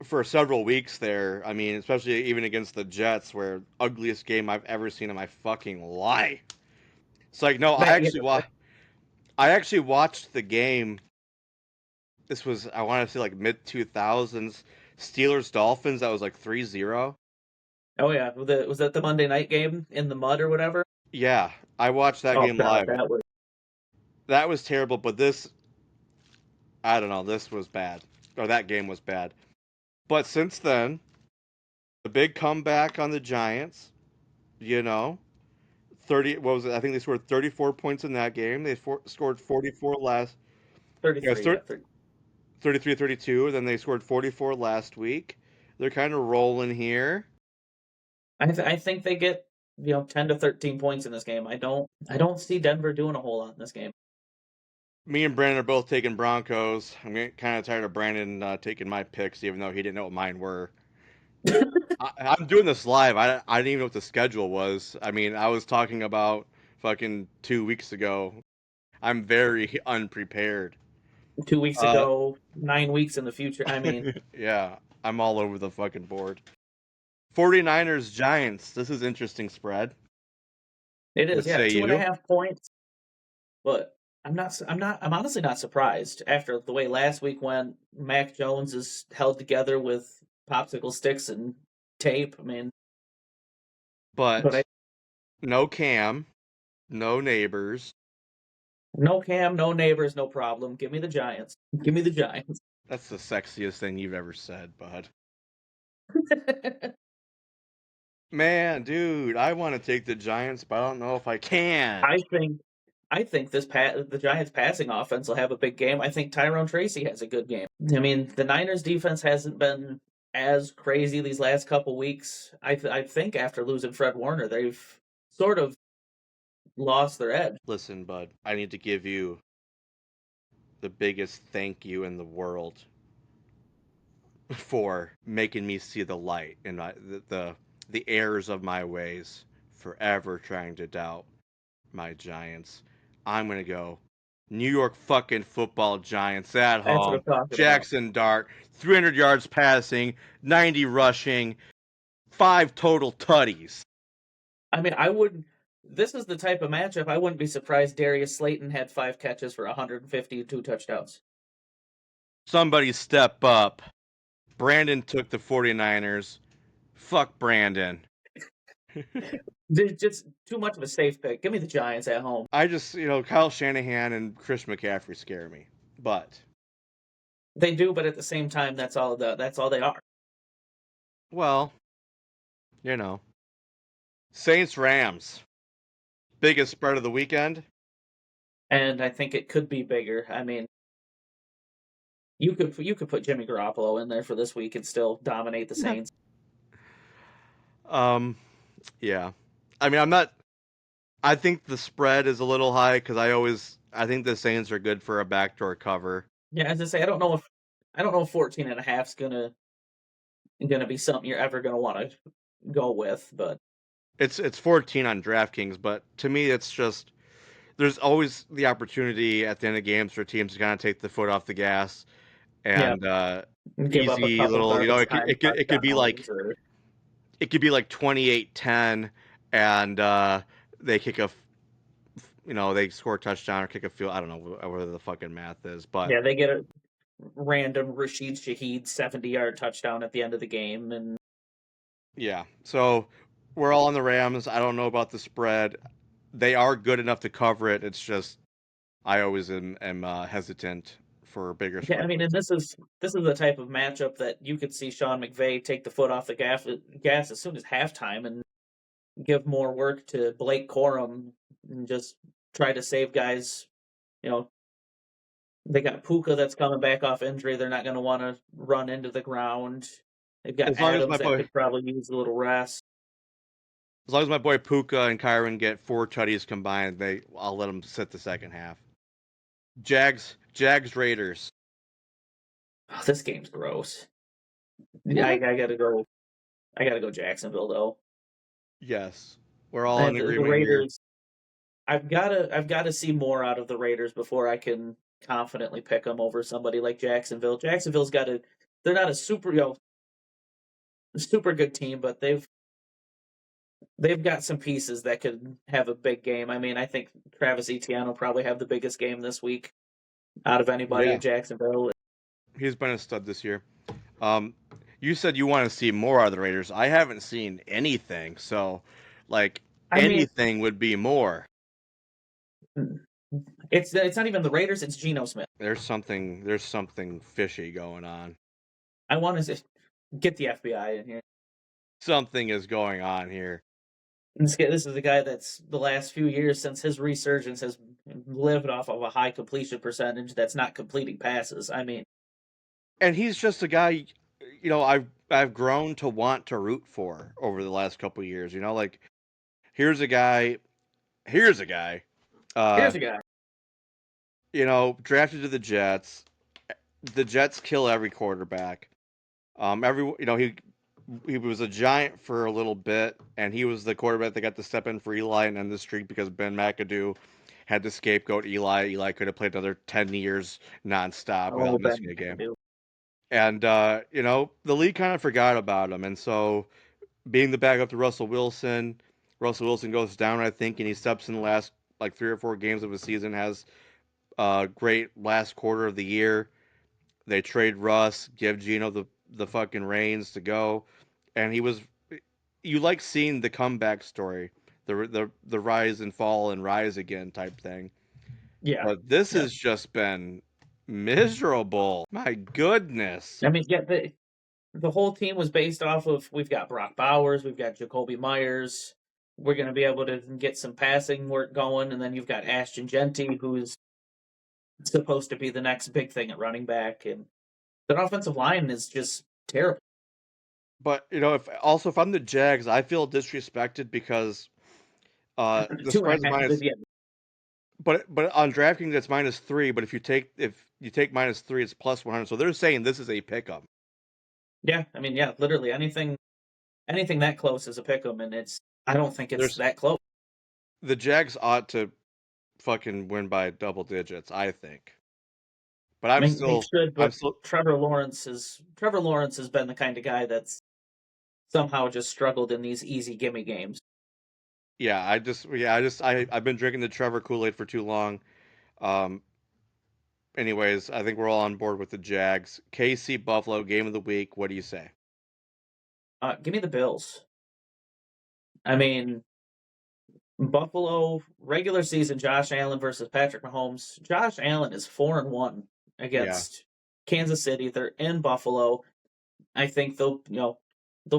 Speaker 1: for several weeks there. I mean, especially even against the Jets, where ugliest game I've ever seen in my fucking life. It's like, no,
Speaker 2: But, yeah,
Speaker 1: I actually watched the game. This was, I want to say, like mid 2000s. Steelers Dolphins. That was like 3-0.
Speaker 2: oh yeah, was that the Monday night game in the mud or whatever?
Speaker 1: Yeah, I watched that
Speaker 2: Oh
Speaker 1: game
Speaker 2: god,
Speaker 1: live.
Speaker 2: that was.
Speaker 1: That was terrible, but I don't know, this was bad. Or that game was bad. But since then, the big comeback on the Giants, you know, 30, what was it? I think they scored 34 points in that game. They scored 44 last, yeah,
Speaker 2: 33, yeah.
Speaker 1: 33-32, then they scored 44 last week. They're kind of rolling here.
Speaker 2: I think they get 10 to 13 points in this game. I don't see Denver doing a whole lot in this game.
Speaker 1: Me and Brandon are both taking Broncos. I'm getting kind of tired of Brandon taking my picks, even though he didn't know what mine were. I'm doing this live. I didn't even know what the schedule was. I mean, I was talking about fucking 2 weeks ago. I'm very unprepared.
Speaker 2: 2 weeks
Speaker 1: Uh,
Speaker 2: ago, 9 weeks in the future. I mean,
Speaker 1: yeah, I'm all over the fucking board. 49ers Giants. This is interesting spread.
Speaker 2: it
Speaker 1: What
Speaker 2: is, yeah,
Speaker 1: say
Speaker 2: two and a
Speaker 1: you?
Speaker 2: half points. But I'm honestly not surprised after the way last week went. Mac Jones is held together with popsicle sticks and tape. I mean, but
Speaker 1: But no Cam, no neighbors.
Speaker 2: no Cam, no neighbors, no problem. Give me the Giants. Give me the Giants.
Speaker 1: That's the sexiest thing you've ever said, bud. Man, dude, I want to take the Giants, but I don't know if I can.
Speaker 2: I think I think the Giants passing offense will have a big game. I think Tyrone Tracy has a good game. I mean, the Niners defense hasn't been as crazy these last couple weeks. I think after losing Fred Warner, they've sort of lost their edge.
Speaker 1: Listen, bud, I need to give you the biggest thank you in the world for making me see the light in the errors of my ways, forever trying to doubt my Giants. I'm gonna go New York fucking football Giants at
Speaker 2: That's what
Speaker 1: home.
Speaker 2: I'm talking about.
Speaker 1: Jackson Dart, 300 yards passing, 90 rushing, five total tutties.
Speaker 2: I mean, I wouldn't. This is the type of matchup I wouldn't be surprised Darius Slayton had 5 catches for 152 touchdowns.
Speaker 1: Somebody step up. Brandon took the 49ers. Fuck Brandon.
Speaker 2: There's just too much of a safe pick. Give me the Giants at home.
Speaker 1: I just, Kyle Shanahan and Chris McCaffrey scare me. But,
Speaker 2: They do, but at the same time, that's all they are.
Speaker 1: well, you know. Saints Rams. Biggest spread of the weekend.
Speaker 2: And I think it could be bigger. I mean, you could put Jimmy Garoppolo in there for this week and still dominate the Saints.
Speaker 1: um, yeah. I mean, I'm not. I think the spread is a little high because I think the Saints are good for a backdoor cover.
Speaker 2: Yeah, as I say, I don't know if 14 and a half is gonna be something you're ever gonna want to go with, but
Speaker 1: It's 14 on DraftKings, but to me, it's just there's always the opportunity at the end of games for teams to kind of take the foot off the gas
Speaker 2: yeah,
Speaker 1: and
Speaker 2: give up a
Speaker 1: easy
Speaker 2: couple
Speaker 1: little,
Speaker 2: garbage time
Speaker 1: it could be
Speaker 2: touchdowns
Speaker 1: like
Speaker 2: or
Speaker 1: 28-10 and they kick a they score a touchdown or kick a field. I don't know whether the fucking math is, but
Speaker 2: yeah, they get a random Rashid Shaheed 70-yard touchdown at the end of the game, and
Speaker 1: yeah. So we're all on the Rams. I don't know about the spread. They are good enough to cover it. It's just I always am hesitant for bigger
Speaker 2: yeah, I
Speaker 1: spreads
Speaker 2: mean,
Speaker 1: like
Speaker 2: and
Speaker 1: this.
Speaker 2: this is the type of matchup that you could see Sean McVay take the foot off the gas as soon as halftime and give more work to Blake Corum and just try to save guys. You know, they got Puka that's coming back off injury. They're not going to want to run into the ground. They've got
Speaker 1: As long as
Speaker 2: Adams that could probably use a little rest.
Speaker 1: my boy Puka and Kyron get four tutties combined, I'll let them sit the second half. Jags Raiders.
Speaker 2: Oh, this game's gross. Yeah, I,
Speaker 1: What?
Speaker 2: I gotta go. I gotta go Jacksonville though.
Speaker 1: Yes, we're all in
Speaker 2: And the
Speaker 1: agreement here.
Speaker 2: Raiders. I've gotta see more out of the Raiders before I can confidently pick them over somebody like Jacksonville. Jacksonville's got a. They're not a super good team, but they've got some pieces that could have a big game. I mean, I think Travis Etienne will probably have the biggest game this week out of anybody
Speaker 1: Yeah,
Speaker 2: in Jacksonville.
Speaker 1: he's been a stud this year. Um, you said you want to see more out of the Raiders. I haven't seen anything, so like
Speaker 2: I mean,
Speaker 1: anything would be more.
Speaker 2: it's not even the Raiders. It's Geno Smith.
Speaker 1: There's something fishy going on.
Speaker 2: I want to get the FBI in here.
Speaker 1: Something is going on here.
Speaker 2: This is a guy that's the last few years since his resurgence has lived off of a high completion percentage that's not completing passes. I mean,
Speaker 1: And he's just a guy, I've grown to want to root for over the last couple of years. Like here's a guy, here's a guy, uh,
Speaker 2: here's a guy.
Speaker 1: drafted to the Jets. The Jets kill every quarterback. Every he he was a Giant for a little bit, and he was the quarterback that got to step in for Eli and end the streak because Ben McAdoo had to scapegoat Eli. Eli could have played another 10 years nonstop
Speaker 2: Oh,
Speaker 1: without
Speaker 2: Ben
Speaker 1: missing a game.
Speaker 2: McAdoo.
Speaker 1: And the league kind of forgot about him, and so being the backup to Russell Wilson goes down, I think, and he steps in the last like 3 or 4 games of the season, has a great last quarter of the year. They trade Russ, give Gino the fucking reins to go, and he was. You like seeing the comeback story, the rise and fall and rise again type thing.
Speaker 2: Yeah.
Speaker 1: But this
Speaker 2: Yeah.
Speaker 1: has just been miserable. My goodness.
Speaker 2: I mean, yeah, the whole team was based off of we've got Brock Bowers, we've got Jacoby Myers. We're going to be able to get some passing work going, and then you've got Ashton Genty, who's supposed to be the next big thing at running back, and that offensive line is just terrible.
Speaker 1: But if I'm the Jags, I feel disrespected because the
Speaker 2: Two
Speaker 1: spread
Speaker 2: and
Speaker 1: is
Speaker 2: a half,
Speaker 1: minus.
Speaker 2: yeah,
Speaker 1: But on DraftKings it's -3. But if you take -3, it's +100. So they're saying this is a pickup.
Speaker 2: yeah. I mean, yeah, literally anything that close is a pick 'em, and I don't think it's
Speaker 1: There's
Speaker 2: that close.
Speaker 1: the Jags ought to fucking win by double digits, I think. But
Speaker 2: I mean, they should,
Speaker 1: I'm
Speaker 2: but
Speaker 1: still,
Speaker 2: Trevor Lawrence has been the kind of guy that's somehow just struggled in these easy gimme games.
Speaker 1: I've been drinking the Trevor Kool-Aid for too long. Um, anyways, I think we're all on board with the Jags. KC Buffalo game of the week. What do you say?
Speaker 2: Give me the Bills. I mean, Buffalo regular season Josh Allen versus Patrick Mahomes. Josh Allen is 4-1
Speaker 1: Yeah.
Speaker 2: against Kansas City. They're in Buffalo. I think they'll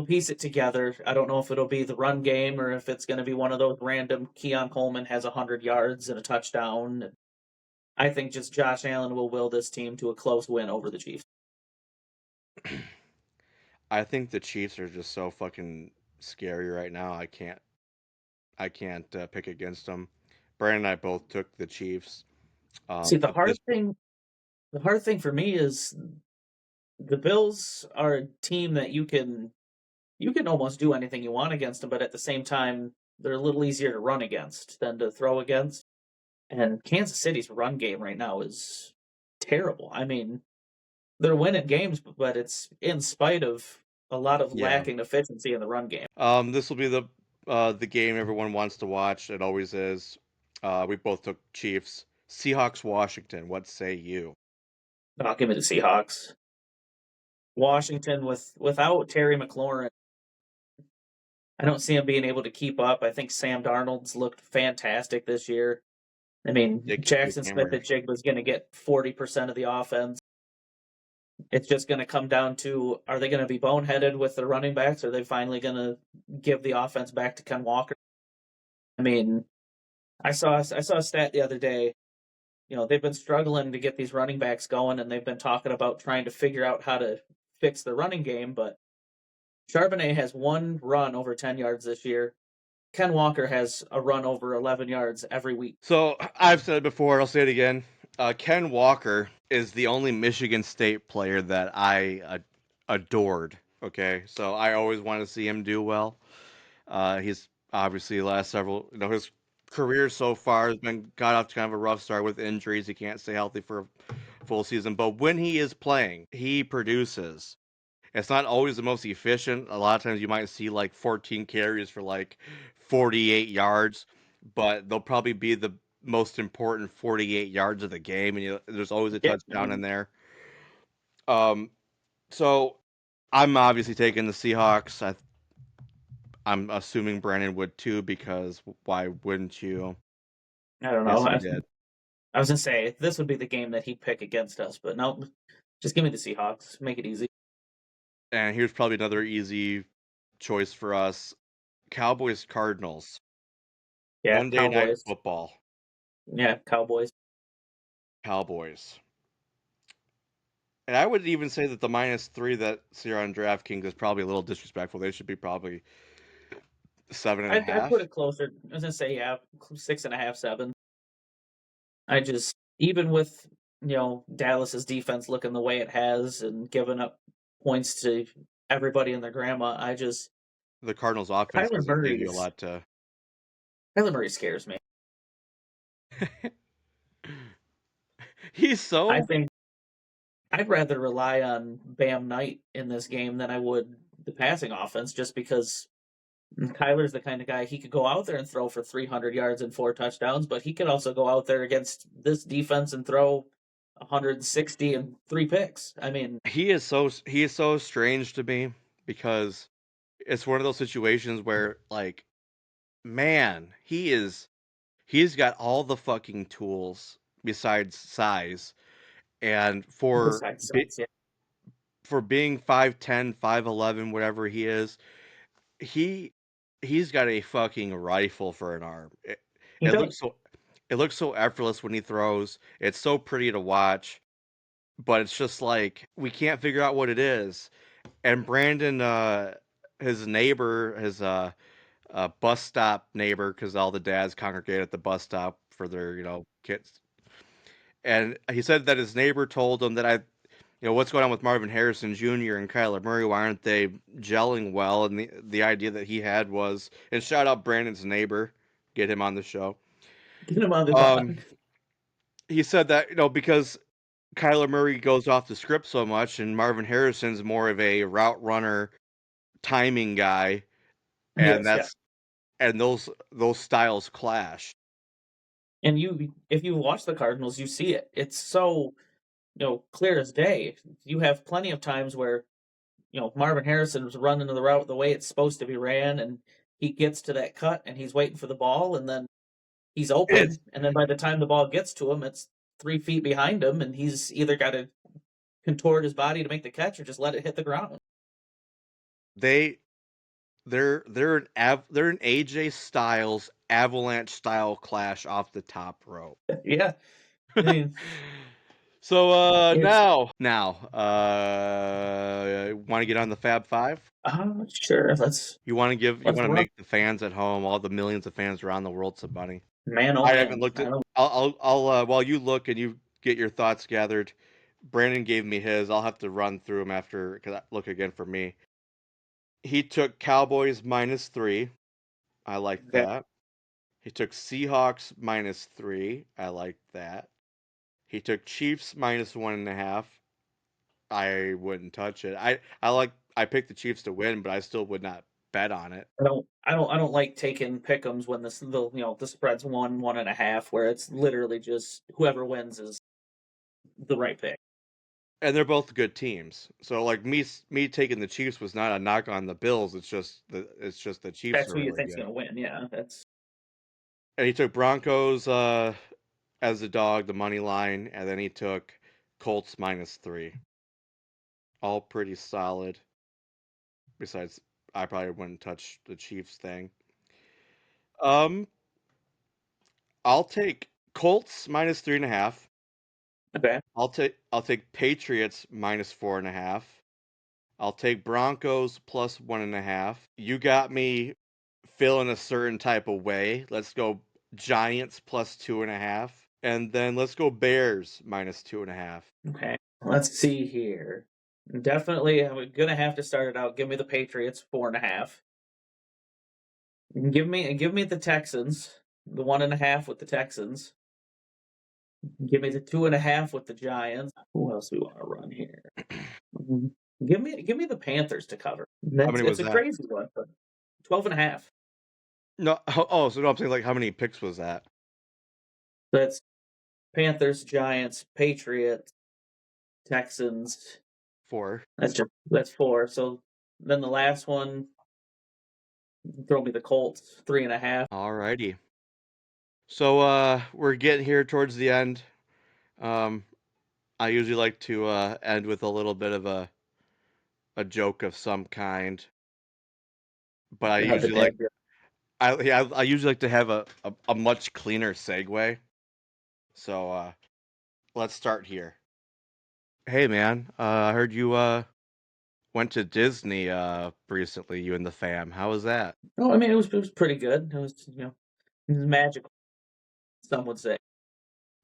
Speaker 2: piece it together. I don't know if it'll be the run game or if it's going to be one of those random Keon Coleman has 100 yards and a touchdown. I think just Josh Allen will will this team to a close win over the Chiefs.
Speaker 1: I think the Chiefs are just so fucking scary right now. I can't pick against them. Brandon and I both took the Chiefs.
Speaker 2: See,
Speaker 1: At this point,
Speaker 2: the hard thing for me is the Bills are a team that you can almost do anything you want against them, but at the same time, they're a little easier to run against than to throw against. And Kansas City's run game right now is terrible. I mean, they're winning games, but it's in spite of a lot of
Speaker 1: yeah.
Speaker 2: lacking efficiency in the run game.
Speaker 1: This will be the game everyone wants to watch. It always is. We both took Chiefs. Seahawks, Washington. What say you?
Speaker 2: I'll give it to Seahawks. Washington without Terry McLaurin, I don't see him being able to keep up. I think Sam Darnold's looked fantastic this year. I mean,
Speaker 1: Big
Speaker 2: Jackson Smith
Speaker 1: hammer.
Speaker 2: and Jigba's going to get 40% of the offense. It's just going to come down to are they going to be boneheaded with the running backs? Or are they finally going to give the offense back to Ken Walker? I mean, I saw a stat the other day. They've been struggling to get these running backs going, and they've been talking about trying to figure out how to fix the running game. But Charbonnet has one run over 10 yards this year. Ken Walker has a run over 11 yards every week.
Speaker 1: So I've said it before. I'll say it again. Ken Walker is the only Michigan State player that I adored. Okay, so I always want to see him do well. He's obviously the last several, his career so far has been got off to kind of a rough start with injuries. He can't stay healthy for a full season, but when he is playing, he produces. It's not always the most efficient. A lot of times you might see like 14 carries for like 48 yards, but they'll probably be the most important 48 yards of the game, and there's always a
Speaker 2: Yeah, I
Speaker 1: touchdown in
Speaker 2: mean,
Speaker 1: there. Um, so I'm obviously taking the Seahawks. I'm assuming Brandon would too, because why wouldn't you?
Speaker 2: I don't know.
Speaker 1: Yes, he
Speaker 2: I,
Speaker 1: did.
Speaker 2: I was gonna say this would be the game that he'd pick against us, but no, just give me the Seahawks. Make it easy.
Speaker 1: And here's probably another easy choice for us. Cowboys Cardinals.
Speaker 2: Yeah,
Speaker 1: Monday Night
Speaker 2: Cowboys.
Speaker 1: Football.
Speaker 2: Yeah, Cowboys.
Speaker 1: Cowboys. And I would even say that the -3 that's here on DraftKings is probably a little disrespectful. They should be probably seven and a
Speaker 2: I'd put
Speaker 1: half.
Speaker 2: it closer. I was gonna say yeah, 6.5, 7. I just even with Dallas's defense looking the way it has and giving up points to everybody and their grandma. I just
Speaker 1: The Cardinals' offense
Speaker 2: Kyler
Speaker 1: doesn't give you a
Speaker 2: Murray's
Speaker 1: lot to.
Speaker 2: Kyler Murray scares me.
Speaker 1: He's
Speaker 2: I
Speaker 1: so
Speaker 2: think I'd rather rely on Bam Knight in this game than I would the passing offense, just because Kyler's the kind of guy he could go out there and throw for 300 yards and 4 touchdowns, but he could also go out there against this defense and throw 160 and 3 picks. I mean,
Speaker 1: he is so strange to me because it's one of those situations where like man, he's got all the fucking tools besides size and
Speaker 2: besides size, yeah,
Speaker 1: for being 5'10", 5'11", whatever he is, he he's got a fucking rifle for an arm.
Speaker 2: he
Speaker 1: It
Speaker 2: does.
Speaker 1: looks so it looks so effortless when he throws. It's so pretty to watch, but it's just like we can't figure out what it is. And Brandon, his neighbor, his bus stop neighbor, because all the dads congregate at the bus stop for their kids. And he said that his neighbor told him that what's going on with Marvin Harrison Jr. and Kyler Murray? Why aren't they gelling well? And the idea that he had was, and shout out Brandon's neighbor, get him on the show.
Speaker 2: Get him on the
Speaker 1: Um,
Speaker 2: pod.
Speaker 1: he said that because Kyler Murray goes off the script so much, and Marvin Harrison's more of a route runner, timing guy, and
Speaker 2: Yes, yeah.
Speaker 1: that's and those styles clash.
Speaker 2: And if you watch the Cardinals, you see it. It's so clear as day. You have plenty of times where Marvin Harrison was running the route the way it's supposed to be ran, and he gets to that cut and he's waiting for the ball, and then he's
Speaker 1: It's
Speaker 2: open, and then by the time the ball gets to him, it's 3 feet behind him, and he's either got to contort his body to make the catch or just let it hit the ground.
Speaker 1: they they're an AJ Styles avalanche style clash off the top rope.
Speaker 2: Yeah, I mean,
Speaker 1: So
Speaker 2: it's
Speaker 1: now want to get on the Fab Five?
Speaker 2: sure.
Speaker 1: You
Speaker 2: Let's
Speaker 1: want to
Speaker 2: run,
Speaker 1: make the fans at home, all the millions of fans around the world, some money.
Speaker 2: man. Oh
Speaker 1: I haven't
Speaker 2: man,
Speaker 1: looked
Speaker 2: I
Speaker 1: at.
Speaker 2: don't.
Speaker 1: I'll while you look and you get your thoughts gathered. Brandon gave me his. I'll have to run through them after because I look again for me. He took Cowboys -3. I like
Speaker 2: Okay,
Speaker 1: that. He took Seahawks -3. I like that. He took Chiefs -1.5. I wouldn't touch it. I picked the Chiefs to win, but I still would not bet on it.
Speaker 2: I don't like taking pick'ems when the spread's 1.5, where it's literally just whoever wins is the right pick.
Speaker 1: And they're both good teams. So like me taking the Chiefs was not a knock on the Bills. It's just the Chiefs
Speaker 2: That's
Speaker 1: are
Speaker 2: who you
Speaker 1: really
Speaker 2: think's
Speaker 1: good.
Speaker 2: gonna win. Yeah, that's
Speaker 1: And he took Broncos as the dog, the money line, and then he took Colts -3. All pretty solid. Besides, I probably wouldn't touch the Chiefs thing. Um, I'll take Colts -3.5.
Speaker 2: okay.
Speaker 1: I'll take Patriots -4.5. I'll take Broncos +1.5. You got me feeling a certain type of way. Let's go Giants +2.5. And then let's go Bears -2.5.
Speaker 2: Okay. Let's see here. Definitely, I'm gonna have to start it out. Give me the Patriots 4.5. Give me the Texans, the 1.5 with the Texans. Give me the 2.5 with the Giants. Who else do we want to run here? Mhm. Give me the Panthers to cover.
Speaker 1: How
Speaker 2: That's
Speaker 1: many
Speaker 2: it's
Speaker 1: was
Speaker 2: a
Speaker 1: that?
Speaker 2: crazy one, but 12.5.
Speaker 1: No, oh, so no, I'm saying like how many picks was that?
Speaker 2: That's Panthers, Giants, Patriots, Texans.
Speaker 1: Four.
Speaker 2: That's four. So then the last one, throw me the Colts 3.5.
Speaker 1: Alrighty. So we're getting here towards the end. Um, I usually like to end with a little bit of a joke of some kind, but I
Speaker 2: The
Speaker 1: usually
Speaker 2: dad
Speaker 1: like I usually like to have a much cleaner segue. So let's start here. Hey man, I heard you went to Disney recently, you and the fam. How was that?
Speaker 2: Oh, I mean, it was pretty good. It was it was magical. Some would say.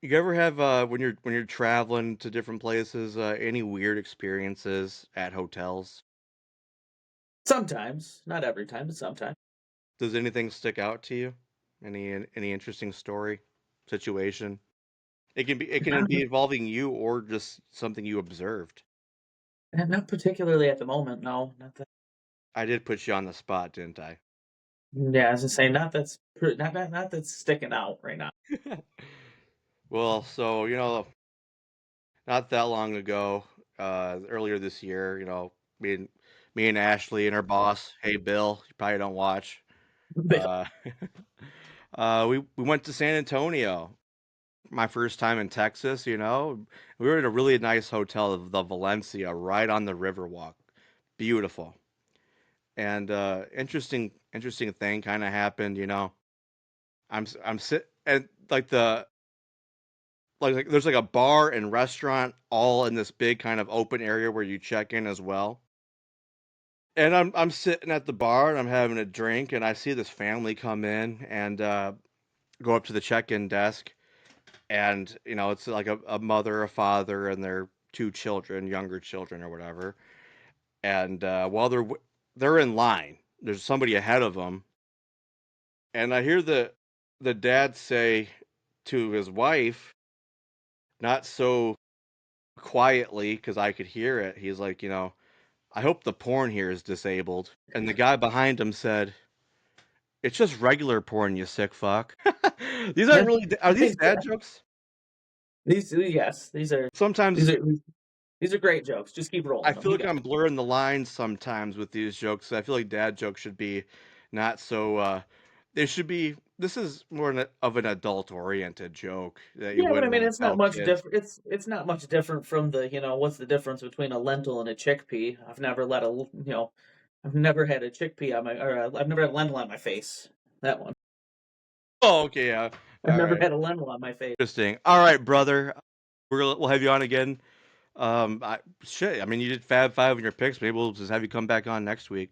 Speaker 1: You ever have when you're traveling to different places, any weird experiences at hotels?
Speaker 2: Sometimes, not every time, but sometimes.
Speaker 1: Does anything stick out to you? Any interesting story, situation? It can be involving you or just something you observed.
Speaker 2: And not particularly at the moment, no. Not that.
Speaker 1: I did put you on the spot, didn't I?
Speaker 2: Yeah, as I say, not that's sticking out right now.
Speaker 1: Well, so not that long ago, earlier this year, me and Ashley and our boss, hey Bill, you probably don't watch.
Speaker 2: Bill,
Speaker 1: Uh, we went to San Antonio. My first time in Texas. We were at a really nice hotel, the Valencia, right on the Riverwalk. Beautiful. And interesting thing kind of happened. I'm sit and like there's like a bar and restaurant all in this big kind of open area where you check in as well. And I'm sitting at the bar and I'm having a drink and I see this family come in and go up to the check-in desk and it's like a mother, a father, and their two children, younger children or whatever. And while they're in line, there's somebody ahead of them, and I hear the dad say to his wife, not so quietly because I could hear it. He's like, I hope the porn here is disabled. And the guy behind him said, "It's just regular porn, you sick fuck." These aren't
Speaker 2: yeah,
Speaker 1: really. Are these dad
Speaker 2: yeah.
Speaker 1: jokes?
Speaker 2: Yes, these
Speaker 1: Sometimes
Speaker 2: are these are great jokes. Just keep
Speaker 1: I
Speaker 2: rolling them.
Speaker 1: feel
Speaker 2: You
Speaker 1: like
Speaker 2: got
Speaker 1: I'm blurring the lines sometimes with these jokes. I feel like dad jokes should be not so. They should be. This is more of an adult-oriented joke that you
Speaker 2: Yeah, but I
Speaker 1: wouldn't
Speaker 2: mean,
Speaker 1: want to
Speaker 2: it's not
Speaker 1: tell
Speaker 2: much
Speaker 1: kids.
Speaker 2: different. It's not much different from the what's the difference between a lentil and a chickpea? I've never had a chickpea on my or I've never had a lentil on my face. That one.
Speaker 1: Oh, okay, yeah.
Speaker 2: I've
Speaker 1: All
Speaker 2: never
Speaker 1: right,
Speaker 2: had a lentil on my face.
Speaker 1: interesting. All right, brother. We'll have you on again. Shit. I mean, you did Fab Five in your picks. Maybe we'll just have you come back on next week.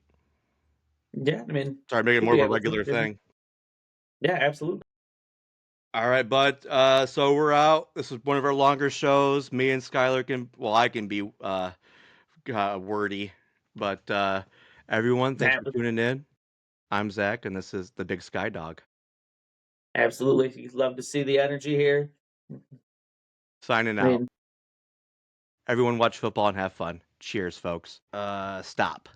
Speaker 2: Yeah, I mean,
Speaker 1: Start making
Speaker 2: we'll
Speaker 1: more
Speaker 2: be
Speaker 1: of a
Speaker 2: able to.
Speaker 1: regular thing.
Speaker 2: Yeah, absolutely.
Speaker 1: All right, bud. So we're out. This is one of our longer shows. Me and Skylar I can be wordy. But everyone, thanks
Speaker 2: Yeah,
Speaker 1: for tuning in. I'm Zach, and this is the Big Sky Dog.
Speaker 2: absolutely. You'd love to see the energy here.
Speaker 1: Signing
Speaker 2: I
Speaker 1: out.
Speaker 2: mean,
Speaker 1: Everyone watch football and have fun. Cheers, folks. Stop.